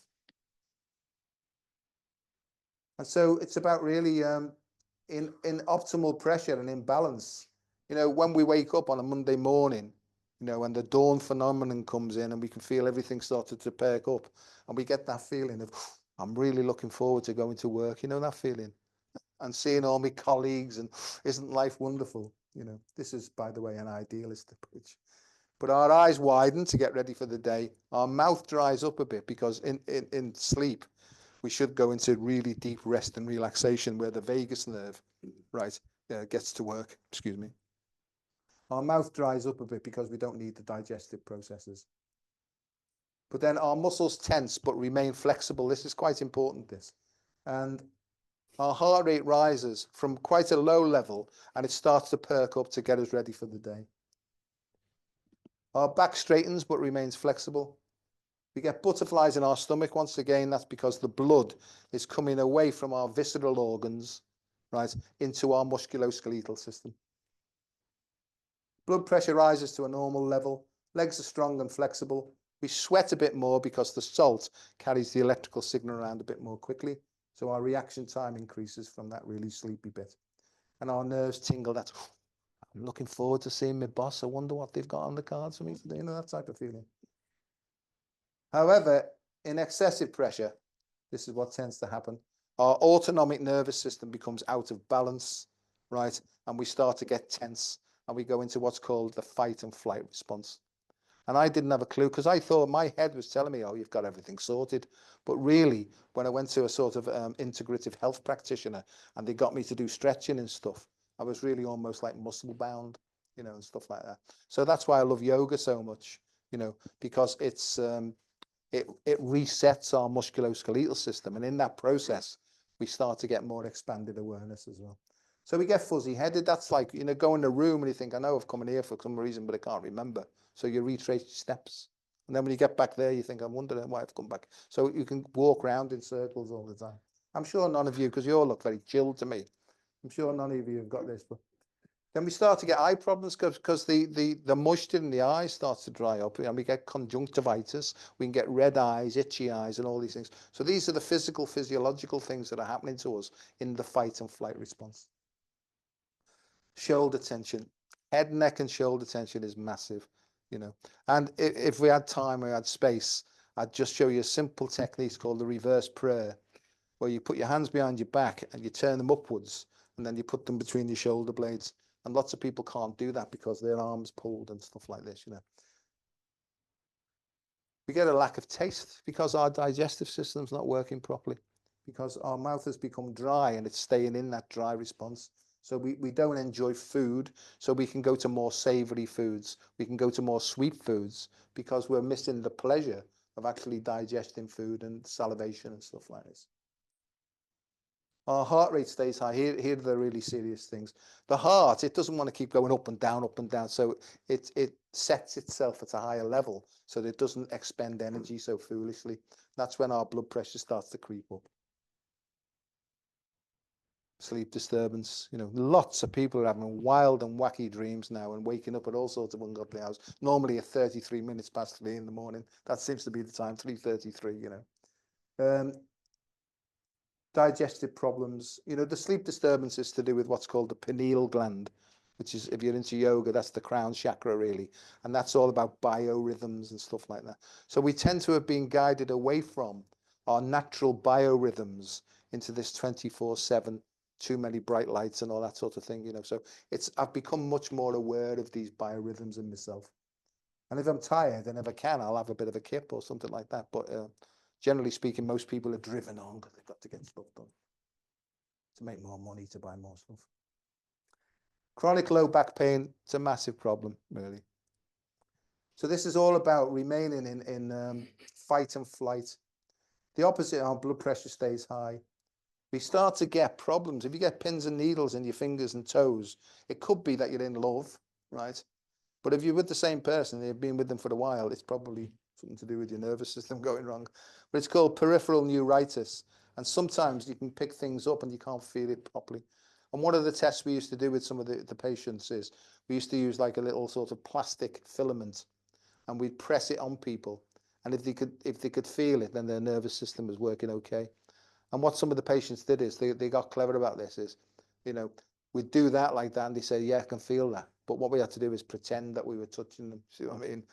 And so it's about really in optimal pressure and in balance. When we wake up on a Monday morning, when the dawn phenomenon comes in and we can feel everything started to perk up, and we get that feeling of, I'm really looking forward to going to work, that feeling, and seeing all my colleagues, and isn't life wonderful? This is, by the way, an idealist approach. But our eyes widen to get ready for the day. Our mouth dries up a bit, because in sleep, we should go into really deep rest and relaxation, where the vagus nerve, gets to work. Excuse me. Our mouth dries up a bit because we don't need the digestive processes. But then our muscles tense but remain flexible. This is quite important, this. And our heart rate rises from quite a low level, and it starts to perk up to get us ready for the day. Our back straightens but remains flexible. We get butterflies in our stomach. Once again, that's because the blood is coming away from our visceral organs, into our musculoskeletal system. Blood pressure rises to a normal level. Legs are strong and flexible. We sweat a bit more because the salt carries the electrical signal around a bit more quickly. So our reaction time increases from that really sleepy bit. And our nerves tingle. That's, I'm looking forward to seeing my boss. I wonder what they've got on the cards for me today. That type of feeling. However, in excessive pressure, this is what tends to happen. Our autonomic nervous system becomes out of balance, right? And we start to get tense and we go into what's called the fight and flight response. And I didn't have a clue because I thought my head was telling me, oh, you've got everything sorted. But really, when I went to a sort of integrative health practitioner and they got me to do stretching and stuff, I was really almost like muscle bound, you know, and stuff like that. So that's why I love yoga so much, you know, because it's it resets our musculoskeletal system. And in that process, we start to get more expanded awareness as well. So we get fuzzy headed. That's like, you know, go in a room and you think, I know I've come in here for some reason, but I can't remember. So you retrace your steps. And then when you get back there, you think, I'm wondering why I've come back. So you can walk around in circles all the time. I'm sure none of you, because you all look very chilled to me. I'm sure none of you have got this, but then we start to get eye problems because the moisture in the eyes starts to dry up, and we get conjunctivitis. We can get red eyes, itchy eyes, and all these things. So these are the physical, physiological things that are happening to us in the fight and flight response. Shoulder tension, head, neck, and shoulder tension is massive, you know. And if we had time, we had space, I'd just show you a simple technique called the reverse prayer, where you put your hands behind your back and you turn them upwards, and then you put them between your shoulder blades. And lots of people can't do that because their arms pulled and stuff like this, you know. We get a lack of taste because our digestive system's not working properly, because our mouth has become dry and it's staying in that dry response. So we don't enjoy food, so we can go to more savory foods. We can go to more sweet foods because we're missing the pleasure of actually digesting food and salivation and stuff like this. Our heart rate stays high. Here are the really serious things. The heart, it doesn't want to keep going up and down, up and down. So it sets itself at a higher level so that it doesn't expend energy so foolishly. That's when our blood pressure starts to creep up. Sleep disturbance. You know, lots of people are having wild and wacky dreams now and waking up at all sorts of ungodly hours. Normally at 33 minutes past 3 in the morning. That seems to be the time, 3:33, you know. Digestive problems, you know, the sleep disturbance is to do with what's called the pineal gland, which is, if you're into yoga, that's the crown chakra really, and that's all about biorhythms and stuff like that. So we tend to have been guided away from our natural biorhythms into this 24/7, too many bright lights and all that sort of thing, you know. So I've become much more aware of these biorhythms in myself, and if I'm tired and if I can, I'll have a bit of a kip or something like that, but generally speaking, most people are driven on because they've got to get stuff done, to make more money, to buy more stuff. Chronic low back pain, it's a massive problem, really. So this is all about remaining in fight and flight. The opposite, our blood pressure stays high. We start to get problems. If you get pins and needles in your fingers and toes, it could be that you're in love, right? But if you're with the same person and you've been with them for a while, it's probably something to do with your nervous system going wrong. But it's called peripheral neuritis. And sometimes you can pick things up and you can't feel it properly. And one of the tests we used to do with some of the patients is we used to use like a little sort of plastic filament and we'd press it on people. And if they could feel it, then their nervous system was working okay. And what some of the patients did is they got clever about this is, you know, we'd do that like that and they say, yeah, I can feel that. But what we had to do is pretend that we were touching them. See what I mean?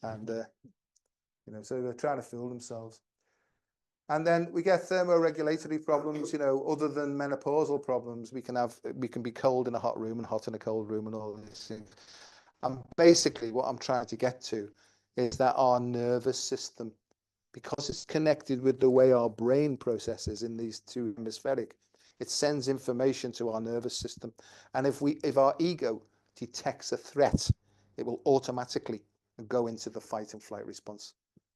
And, you know, so they're trying to fool themselves. And then we get thermoregulatory problems, you know, other than menopausal problems. We can be cold in a hot room and hot in a cold room and all these things. And basically what I'm trying to get to is that our nervous system, because it's connected with the way our brain processes in these two hemispheric, it sends information to our nervous system. And if our ego detects a threat, it will automatically go into the fight and flight response.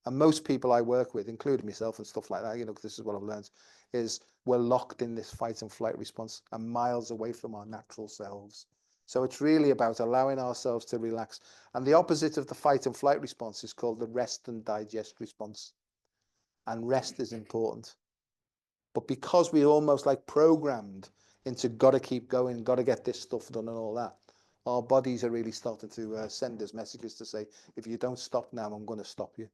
And most people I work with, including myself and stuff like that, you know, this is what I've learned, is we're locked in this fight and flight response and miles away from our natural selves. So it's really about allowing ourselves to relax. And the opposite of the fight and flight response is called the rest and digest response. And rest is important. But because we're almost like programmed into got to keep going, got to get this stuff done and all that, our bodies are really starting to send us messages to say, if you don't stop now, I'm going to stop you,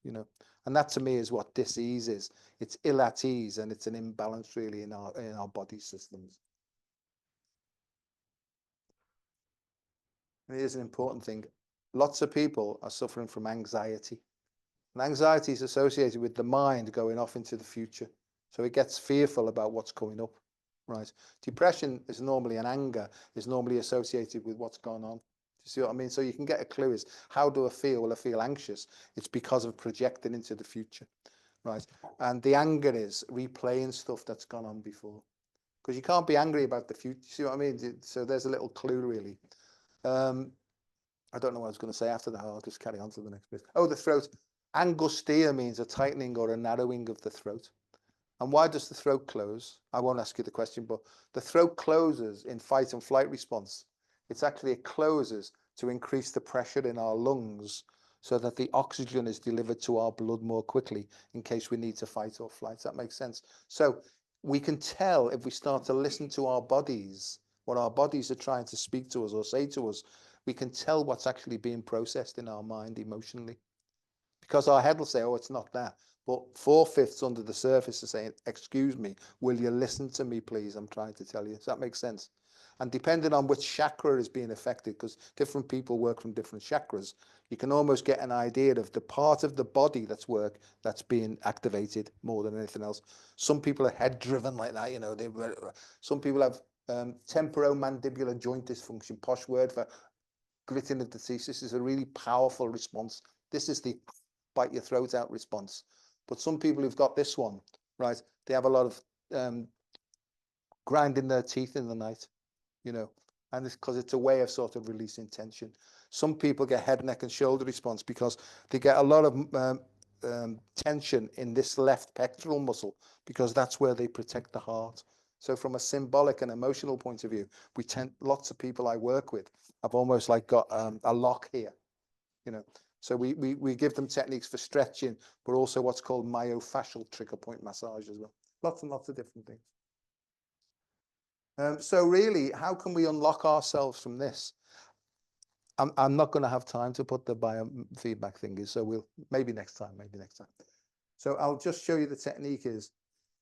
you know. And that to me is what dis-ease is. It's ill at ease and it's an imbalance really in our body systems. And here's an important thing. Lots of people are suffering from anxiety. And anxiety is associated with the mind going off into the future. So it gets fearful about what's coming up, right? Depression is normally an anger, is normally associated with what's gone on. You see what I mean? So you can get a clue is, how do I feel? Well, I feel anxious. It's because of projecting into the future, right? And the anger is replaying stuff that's gone on before. Because you can't be angry about the future. You see what I mean? So there's a little clue, really. I don't know what I was going to say after that. I'll just carry on to the next bit. Oh, the throat. Angustia means a tightening or a narrowing of the throat. And why does the throat close? I won't ask you the question, but the throat closes in fight and flight response. It's actually, it closes to increase the pressure in our lungs so that the oxygen is delivered to our blood more quickly in case we need to fight or flight. Does that make sense? So we can tell if we start to listen to our bodies, what our bodies are trying to speak to us or say to us, we can tell what's actually being processed in our mind emotionally. Because our head will say, oh, it's not that. But 4/5 under the surface is saying, excuse me, will you listen to me, please? I'm trying to tell you. Does that make sense? And depending on which chakra is being affected, because different people work from different chakras, you can almost get an idea of the part of the body that's being activated more than anything else. Some people are head driven like that, you know. Some people have temporomandibular joint dysfunction, posh word for gritting of the teeth. This is a really powerful response. This is the bite your throat out response. But some people who've got this one, right, they have a lot of grinding their teeth in the night, you know, and it's because it's a way of sort of releasing tension. Some people get head, neck and shoulder response because they get a lot of tension in this left pectoral muscle, because that's where they protect the heart. So from a symbolic and emotional point of view, lots of people I work with have almost like got a lock here, you know. So we give them techniques for stretching, but also what's called myofascial trigger point massage as well. Lots and lots of different things. So really, how can we unlock ourselves from this? I'm not going to have time to put the biofeedback thing in, so we'll maybe next time. So I'll just show you the technique is,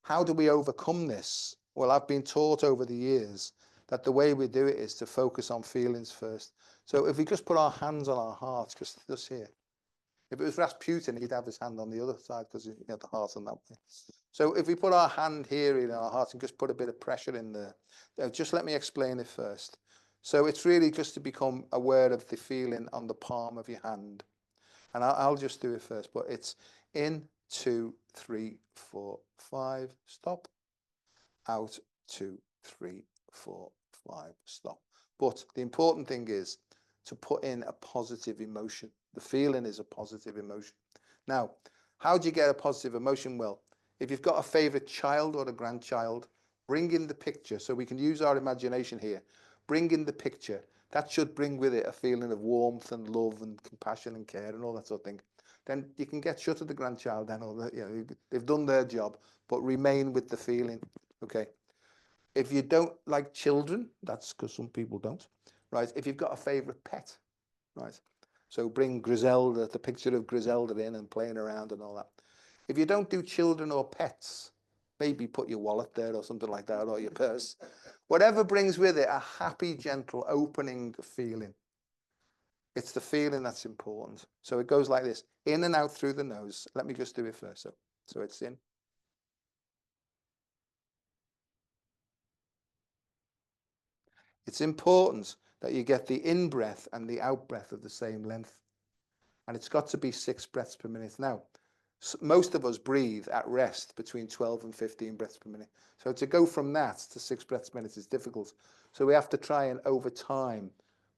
how do we overcome this? Well, I've been taught over the years that the way we do it is to focus on feelings first. So if we just put our hands on our hearts, just here. If it was Rasputin, he'd have his hand on the other side because he had the heart on that way. So if we put our hand here in our heart and just put a bit of pressure in there, just let me explain it first. So it's really just to become aware of the feeling on the palm of your hand. And I'll just do it first, but it's in, 2, 3, 4, 5, stop. Out, 2, 3, 4, 5, stop. But the important thing is to put in a positive emotion. The feeling is a positive emotion. Now, how do you get a positive emotion? Well, if you've got a favorite child or a grandchild, bring in the picture. So we can use our imagination here. Bring in the picture. That should bring with it a feeling of warmth and love and compassion and care and all that sort of thing. Then you can get shut of the grandchild then, or they've done their job, but remain with the feeling. Okay. If you don't like children, that's because some people don't, right? If you've got a favorite pet, right? So bring Griselda, the picture of Griselda in and playing around and all that. If you don't do children or pets, maybe put your wallet there or something like that, or your purse. Whatever brings with it a happy, gentle, opening feeling. It's the feeling that's important. So it goes like this, in and out through the nose. Let me just do it first. So it's in. It's important that you get the in-breath and the out-breath of the same length. And it's got to be 6 breaths per minute. Now, most of us breathe at rest between 12 and 15 breaths per minute. So to go from that to 6 breaths per minute is difficult. So we have to try and, over time,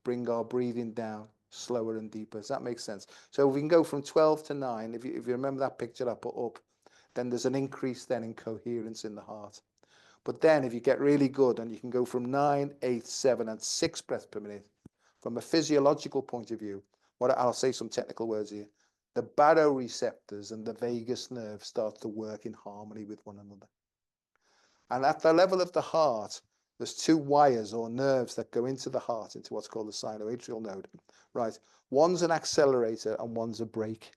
bring our breathing down slower and deeper. Does that make sense? So if we can go from 12 to 9, if you remember that picture I put up, then there's an increase then in coherence in the heart. But then if you get really good and you can go from 9, 8, 7 and 6 breaths per minute, from a physiological point of view, I'll say some technical words here, the baroreceptors and the vagus nerve start to work in harmony with one another. And at the level of the heart, there's 2 wires or nerves that go into the heart, into what's called the sinoatrial node, right? One's an accelerator and one's a brake,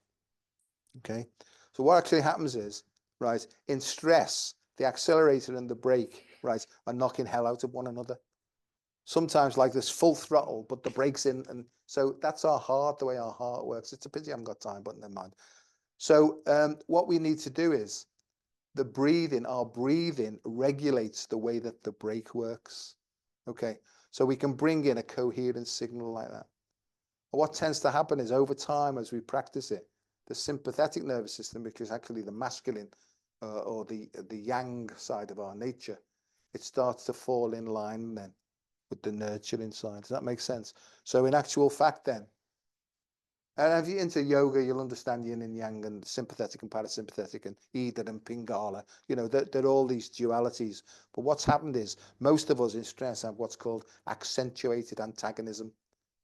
okay? So what actually happens is, right, in stress, the accelerator and the brake, right, are knocking hell out of one another. Sometimes like this full throttle, but the brake's in. And so that's our heart, the way our heart works. It's a pity I haven't got time, but never mind. So what we need to do is, the breathing, our breathing regulates the way that the brake works. Okay, so we can bring in a coherent signal like that. What tends to happen is over time, as we practice it, the sympathetic nervous system, which is actually the masculine or the yang side of our nature, it starts to fall in line then with the nurturing side. Does that make sense? So in actual fact then, and if you're into yoga, you'll understand yin and yang and sympathetic and parasympathetic and Ida and Pingala. You know, they're all these dualities. But what's happened is most of us in stress have what's called accentuated antagonism,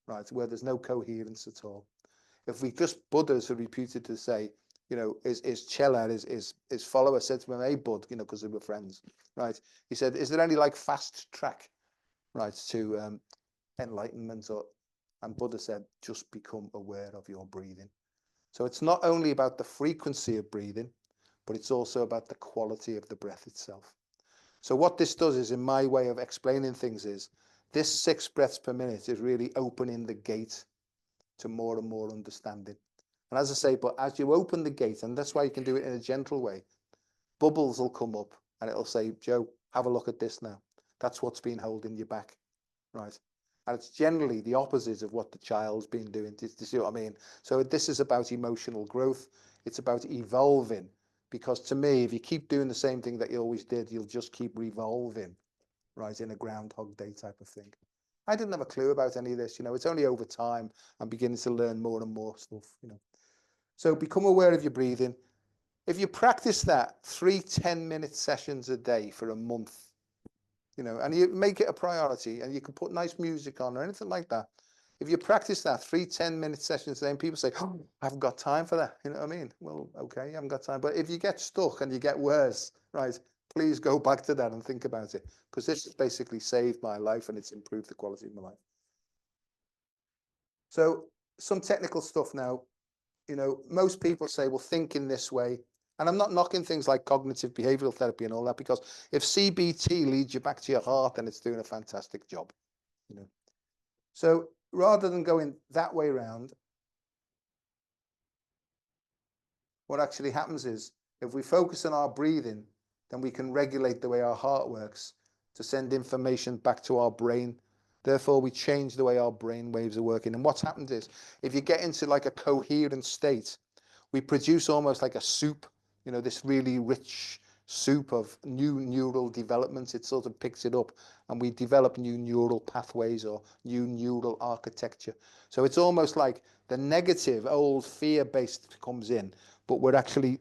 right, where there's no coherence at all. If we just, Buddhas are reputed to say, you know, is Chela, his follower said to him, hey, Bud, you know, because they were friends, right? He said, is there any like fast track, right, to enlightenment? And Buddha said, just become aware of your breathing. So it's not only about the frequency of breathing, but it's also about the quality of the breath itself. So what this does is, in my way of explaining things, is this 6 breaths per minute is really opening the gate to more and more understanding. And as I say, but as you open the gate, and that's why you can do it in a gentle way, bubbles will come up and it'll say, Joe, have a look at this now. That's what's been holding you back, right? And it's generally the opposite of what the child's been doing. Do you see what I mean? So this is about emotional growth. It's about evolving. Because to me, if you keep doing the same thing that you always did, you'll just keep revolving, right, in a Groundhog Day type of thing. I didn't have a clue about any of this, you know. It's only over time I'm beginning to learn more and more stuff, you know. So become aware of your breathing. If you practice that 3 10-minute sessions a day for a month, you know, and you make it a priority, and you can put nice music on or anything like that. If you practice that 3 10-minute sessions a day, and people say, oh, I haven't got time for that. You know what I mean? Well, okay, you haven't got time. But if you get stuck and you get worse, right, please go back to that and think about it, because this has basically saved my life and it's improved the quality of my life. So some technical stuff now. You know, most people say, well, think in this way. And I'm not knocking things like cognitive behavioral therapy and all that, because if CBT leads you back to your heart, then it's doing a fantastic job, you know. So rather than going that way around, what actually happens is, if we focus on our breathing, then we can regulate the way our heart works to send information back to our brain. Therefore, we change the way our brain waves are working. And what's happened is, if you get into like a coherent state, we produce almost like a soup, you know, this really rich soup of new neural developments. It sort of picks it up, and we develop new neural pathways or new neural architecture. So it's almost like the negative old fear-based comes in, but we're actually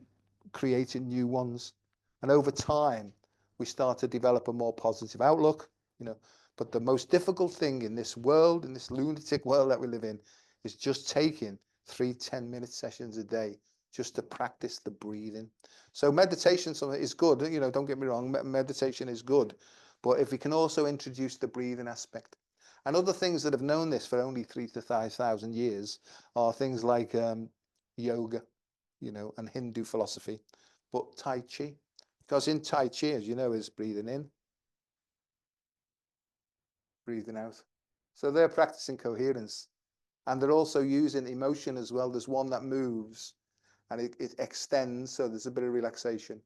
creating new ones. And over time, we start to develop a more positive outlook, you know. But the most difficult thing in this world, in this lunatic world that we live in, is just taking 3 10-minute sessions a day just to practice the breathing. So meditation is good, you know, don't get me wrong, meditation is good. But if we can also introduce the breathing aspect. And other things that have known this for only 3,000 to 5,000 years are things like yoga, you know, and Hindu philosophy. But Tai Chi, because in Tai Chi, as you know, is breathing in, breathing out. So they're practicing coherence. And they're also using emotion as well. There's one that moves and it extends, so there's a bit of relaxation.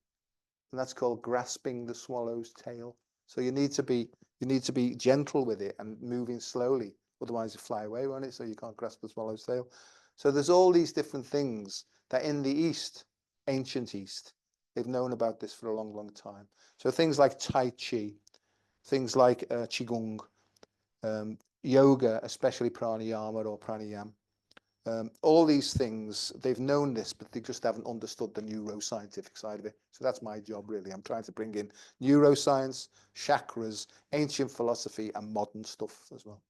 And that's called grasping the swallow's tail. So you need to be gentle with it and moving slowly. Otherwise you fly away, won't it? So you can't grasp the swallow's tail. So there's all these different things that in the East, ancient East, they've known about this for a long, long time. So things like Tai Chi, things like Qigong, yoga, especially pranayama or pranayam. All these things, they've known this, but they just haven't understood the neuroscientific side of it. So that's my job, really. I'm trying to bring in neuroscience, chakras, ancient philosophy, and modern stuff as well.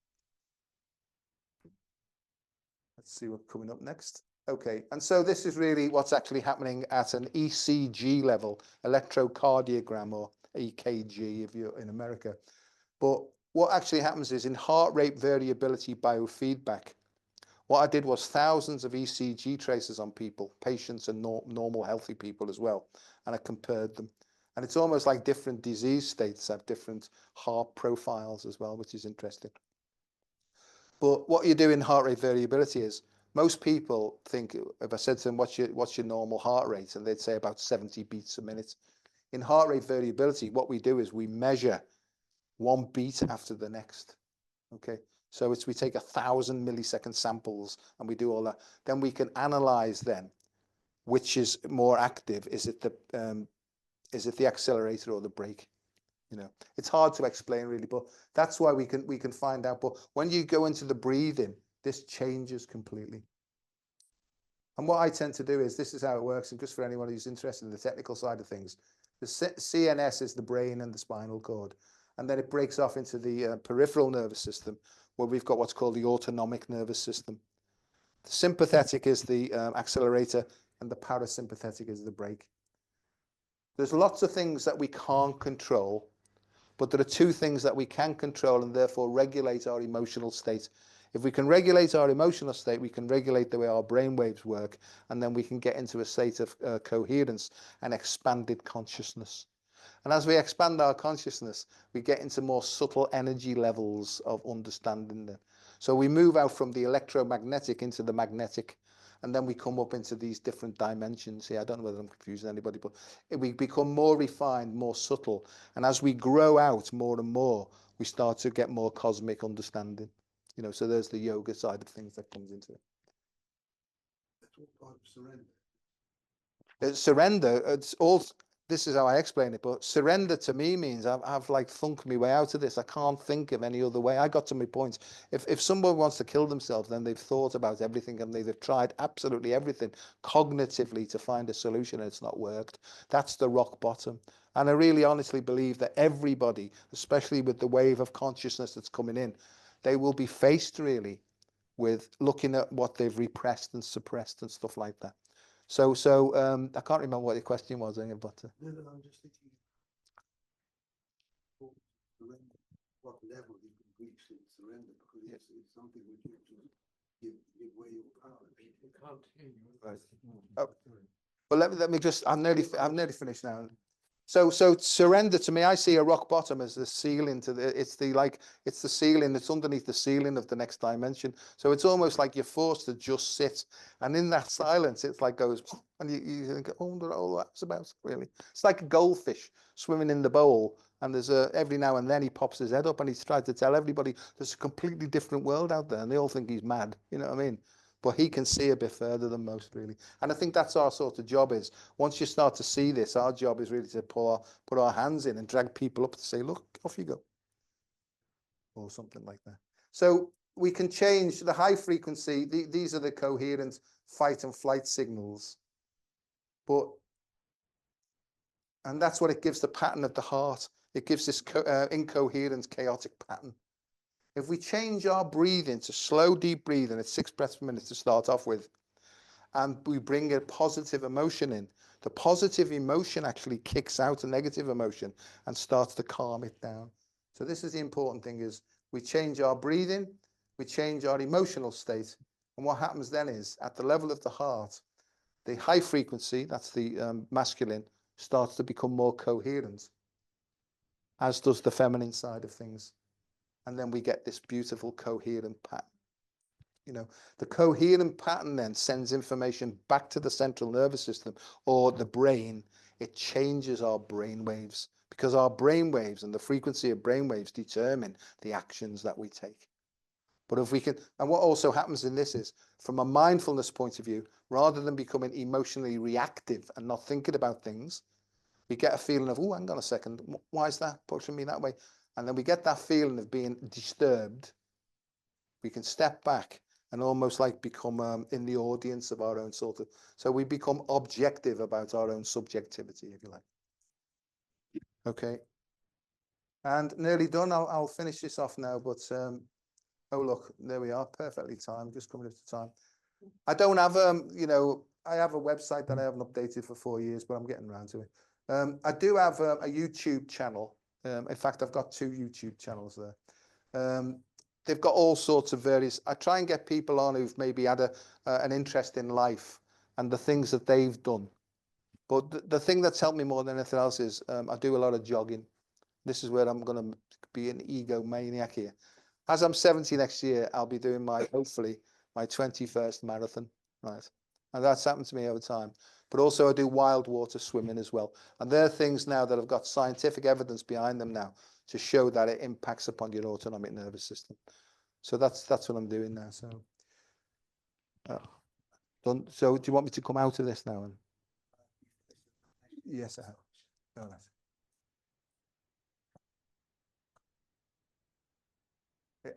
Let's see what's coming up next. Okay, and so this is really what's actually happening at an ECG level, electrocardiogram, or EKG if you're in America. But what actually happens is, in heart rate variability biofeedback, what I did was thousands of ECG traces on people, patients and normal healthy people as well, and I compared them. And it's almost like different disease states have different heart profiles as well, which is interesting. But what you do in heart rate variability is, most people think, if I said to them, what's your normal heart rate? And they'd say about 70 beats a minute. in heart rate variability, what we do is we measure one beat after the next. Okay, so we take 1,000 millisecond samples and we do all that. Then we can analyze then which is more active. Is it the accelerator or the brake? You know, it's hard to explain really, but that's why we can find out. But when you go into the breathing, this changes completely. And what I tend to do is, this is how it works, and just for anyone who's interested in the technical side of things, the CNS is the brain and the spinal cord, and then it breaks off into the peripheral nervous system, where we've got what's called the autonomic nervous system. The sympathetic is the accelerator, and the parasympathetic is the brake. There's lots of things that we can't control, but there are two things that we can control and therefore regulate our emotional state. If we can regulate our emotional state, we can regulate the way our brain waves work, and then we can get into a state of coherence and expanded consciousness. And as we expand our consciousness, we get into more subtle energy levels of understanding then. So we move out from the electromagnetic into the magnetic, and then we come up into these different dimensions here. I don't know whether I'm confusing anybody, but we become more refined, more subtle. And as we grow out more and more, we start to get more cosmic understanding. You know, so there's the yoga side of things that comes into it. That's all part of surrender. Surrender, it's all, this is how I explain it, but surrender to me means I've like thunked my way out of this. I can't think of any other way. I got to my point. If someone wants to kill themselves, then they've thought about everything and they've tried absolutely everything cognitively to find a solution and it's not worked. That's the rock bottom. And I really honestly believe that everybody, especially with the wave of consciousness that's coming in, they will be faced really with looking at what they've repressed and suppressed and stuff like that. So I can't remember what your question was, but No, I'm just thinking surrender, what level you can reach in surrender, because it's something which you have to give way your power. You can't hear you. Right. Oh. Well, let me just, I'm nearly finished now. So surrender to me, I see a rock bottom as the ceiling to the, it's the ceiling, it's underneath the ceiling of the next dimension. So it's almost like you're forced to just sit, and in that silence, it's like goes, and you think, oh, wonder all that's about, really. It's like a goldfish swimming in the bowl, and there's every now and then he pops his head up and he's tried to tell everybody there's a completely different world out there, and they all think he's mad, you know what I mean? But he can see a bit further than most, really. And I think that's our sort of job is, once you start to see this, our job is really to put our hands in and drag people up to say, look, off you go. Or something like that. So we can change the high frequency. These are the coherent fight and flight signals. And that's what it gives the pattern of the heart. It gives this incoherent, chaotic pattern. If we change our breathing to slow, deep breathing at 6 breaths per minute to start off with, and we bring a positive emotion in, the positive emotion actually kicks out a negative emotion and starts to calm it down. So this is the important thing, is we change our breathing, we change our emotional state, and what happens then is, at the level of the heart, the high frequency, that's the masculine, starts to become more coherent, as does the feminine side of things. And then we get this beautiful coherent pattern. You know, the coherent pattern then sends information back to the central nervous system or the brain. It changes our brain waves, because our brain waves and the frequency of brain waves determine the actions that we take. But if we can, and what also happens in this is, from a mindfulness point of view, rather than becoming emotionally reactive and not thinking about things, we get a feeling of, oh, hang on a second, why is that pushing me that way? And then we get that feeling of being disturbed. We can step back and almost like become in the audience of our own sort of, so we become objective about our own subjectivity, if you like. Okay. And nearly done. I'll finish this off now, but oh, look, there we are, perfectly timed, just coming up to time. I don't have, you know, I have a website that I haven't updated for 4 years, but I'm getting around to it. I do have a YouTube channel. In fact, I've got 2 YouTube channels there. They've got all sorts of various, I try and get people on who've maybe had an interest in life and the things that they've done. But the thing that's helped me more than anything else is I do a lot of jogging. This is where I'm going to be an egomaniac here. As I'm 70 next year, I'll be doing hopefully my 21st marathon, right? And that's happened to me over time. but also I do wild water swimming as well. And there are things now that have got scientific evidence behind them now to show that it impacts upon your autonomic nervous system. So that's what I'm doing now. So, done. So do you want me to come out of this now? And yes, I have. All right.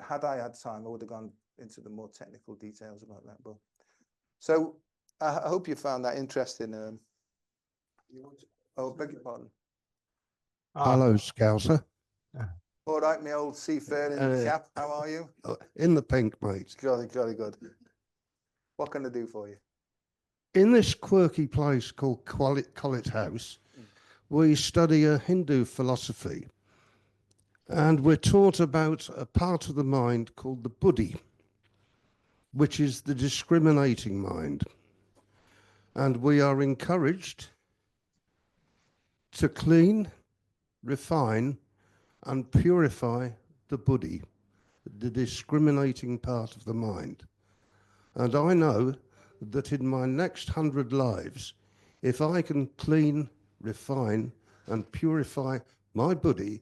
Had I had time, I would have gone into the more technical details about that. But so I hope you found that interesting. Oh, beg your pardon. Hello, Scouser. All right, my old seafaring chap. How are you? In the pink, mate. Jolly, jolly good. What can I do for you? In this quirky place called Colet House, we study a Hindu philosophy, and we're taught about a part of the mind called the buddhi, which is the discriminating mind. And we are encouraged to clean, refine, and purify the buddhi, the discriminating part of the mind. And I know that in my next 100 lives, if I can clean, refine, and purify my buddhi,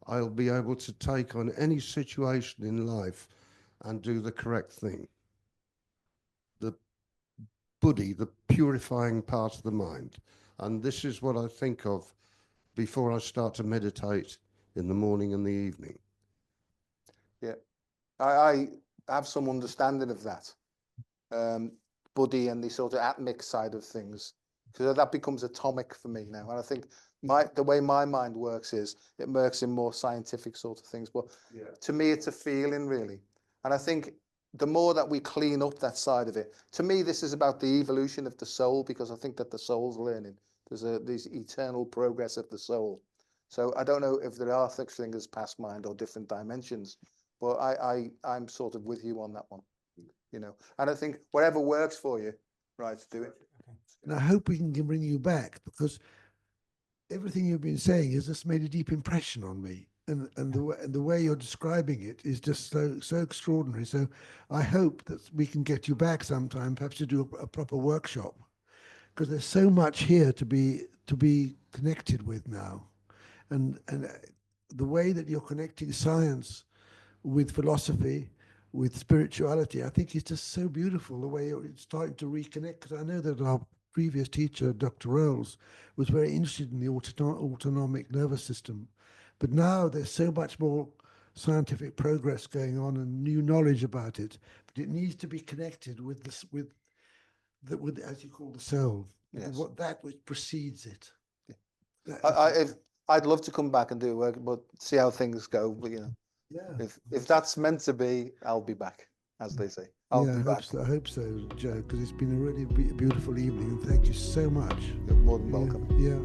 I'll be able to take on any situation in life and do the correct thing. The buddhi, the purifying part of the mind. And this is what I think of before I start to meditate in the morning and the evening. Yeah, I have some understanding of that. Buddhi and the sort of atomic side of things, because that becomes atomic for me now. And I think the way my mind works is it works in more scientific sort of things. But to me, it's a feeling really. And I think the more that we clean up that side of it, to me, this is about the evolution of the soul, because I think that the soul's learning. There's this eternal progress of the soul. So I don't know if there are such things as past mind or different dimensions, but I'm sort of with you on that one. You know, and I think whatever works for you, right, do it. And I hope we can bring you back, because everything you've been saying has just made a deep impression on me, and the way you're describing it is just so extraordinary. So I hope that we can get you back sometime, perhaps to do a proper workshop, because there's so much here to be connected with now, and the way that you're connecting science with philosophy, with spirituality, I think it's just so beautiful the way it's starting to reconnect. Because I know that our previous teacher, Dr. Rolls, was very interested in the autonomic nervous system, but now there's so much more scientific progress going on and new knowledge about it. But it needs to be connected with this, with as you call the soul, what that which precedes it. I'd love to come back and do work, but see how things go. But you know. Yeah. If that's meant to be, I'll be back, as they say. I'll be back. I hope so, Joe, because it's been a really beautiful evening, and thank you so much. You're more than welcome. Yeah.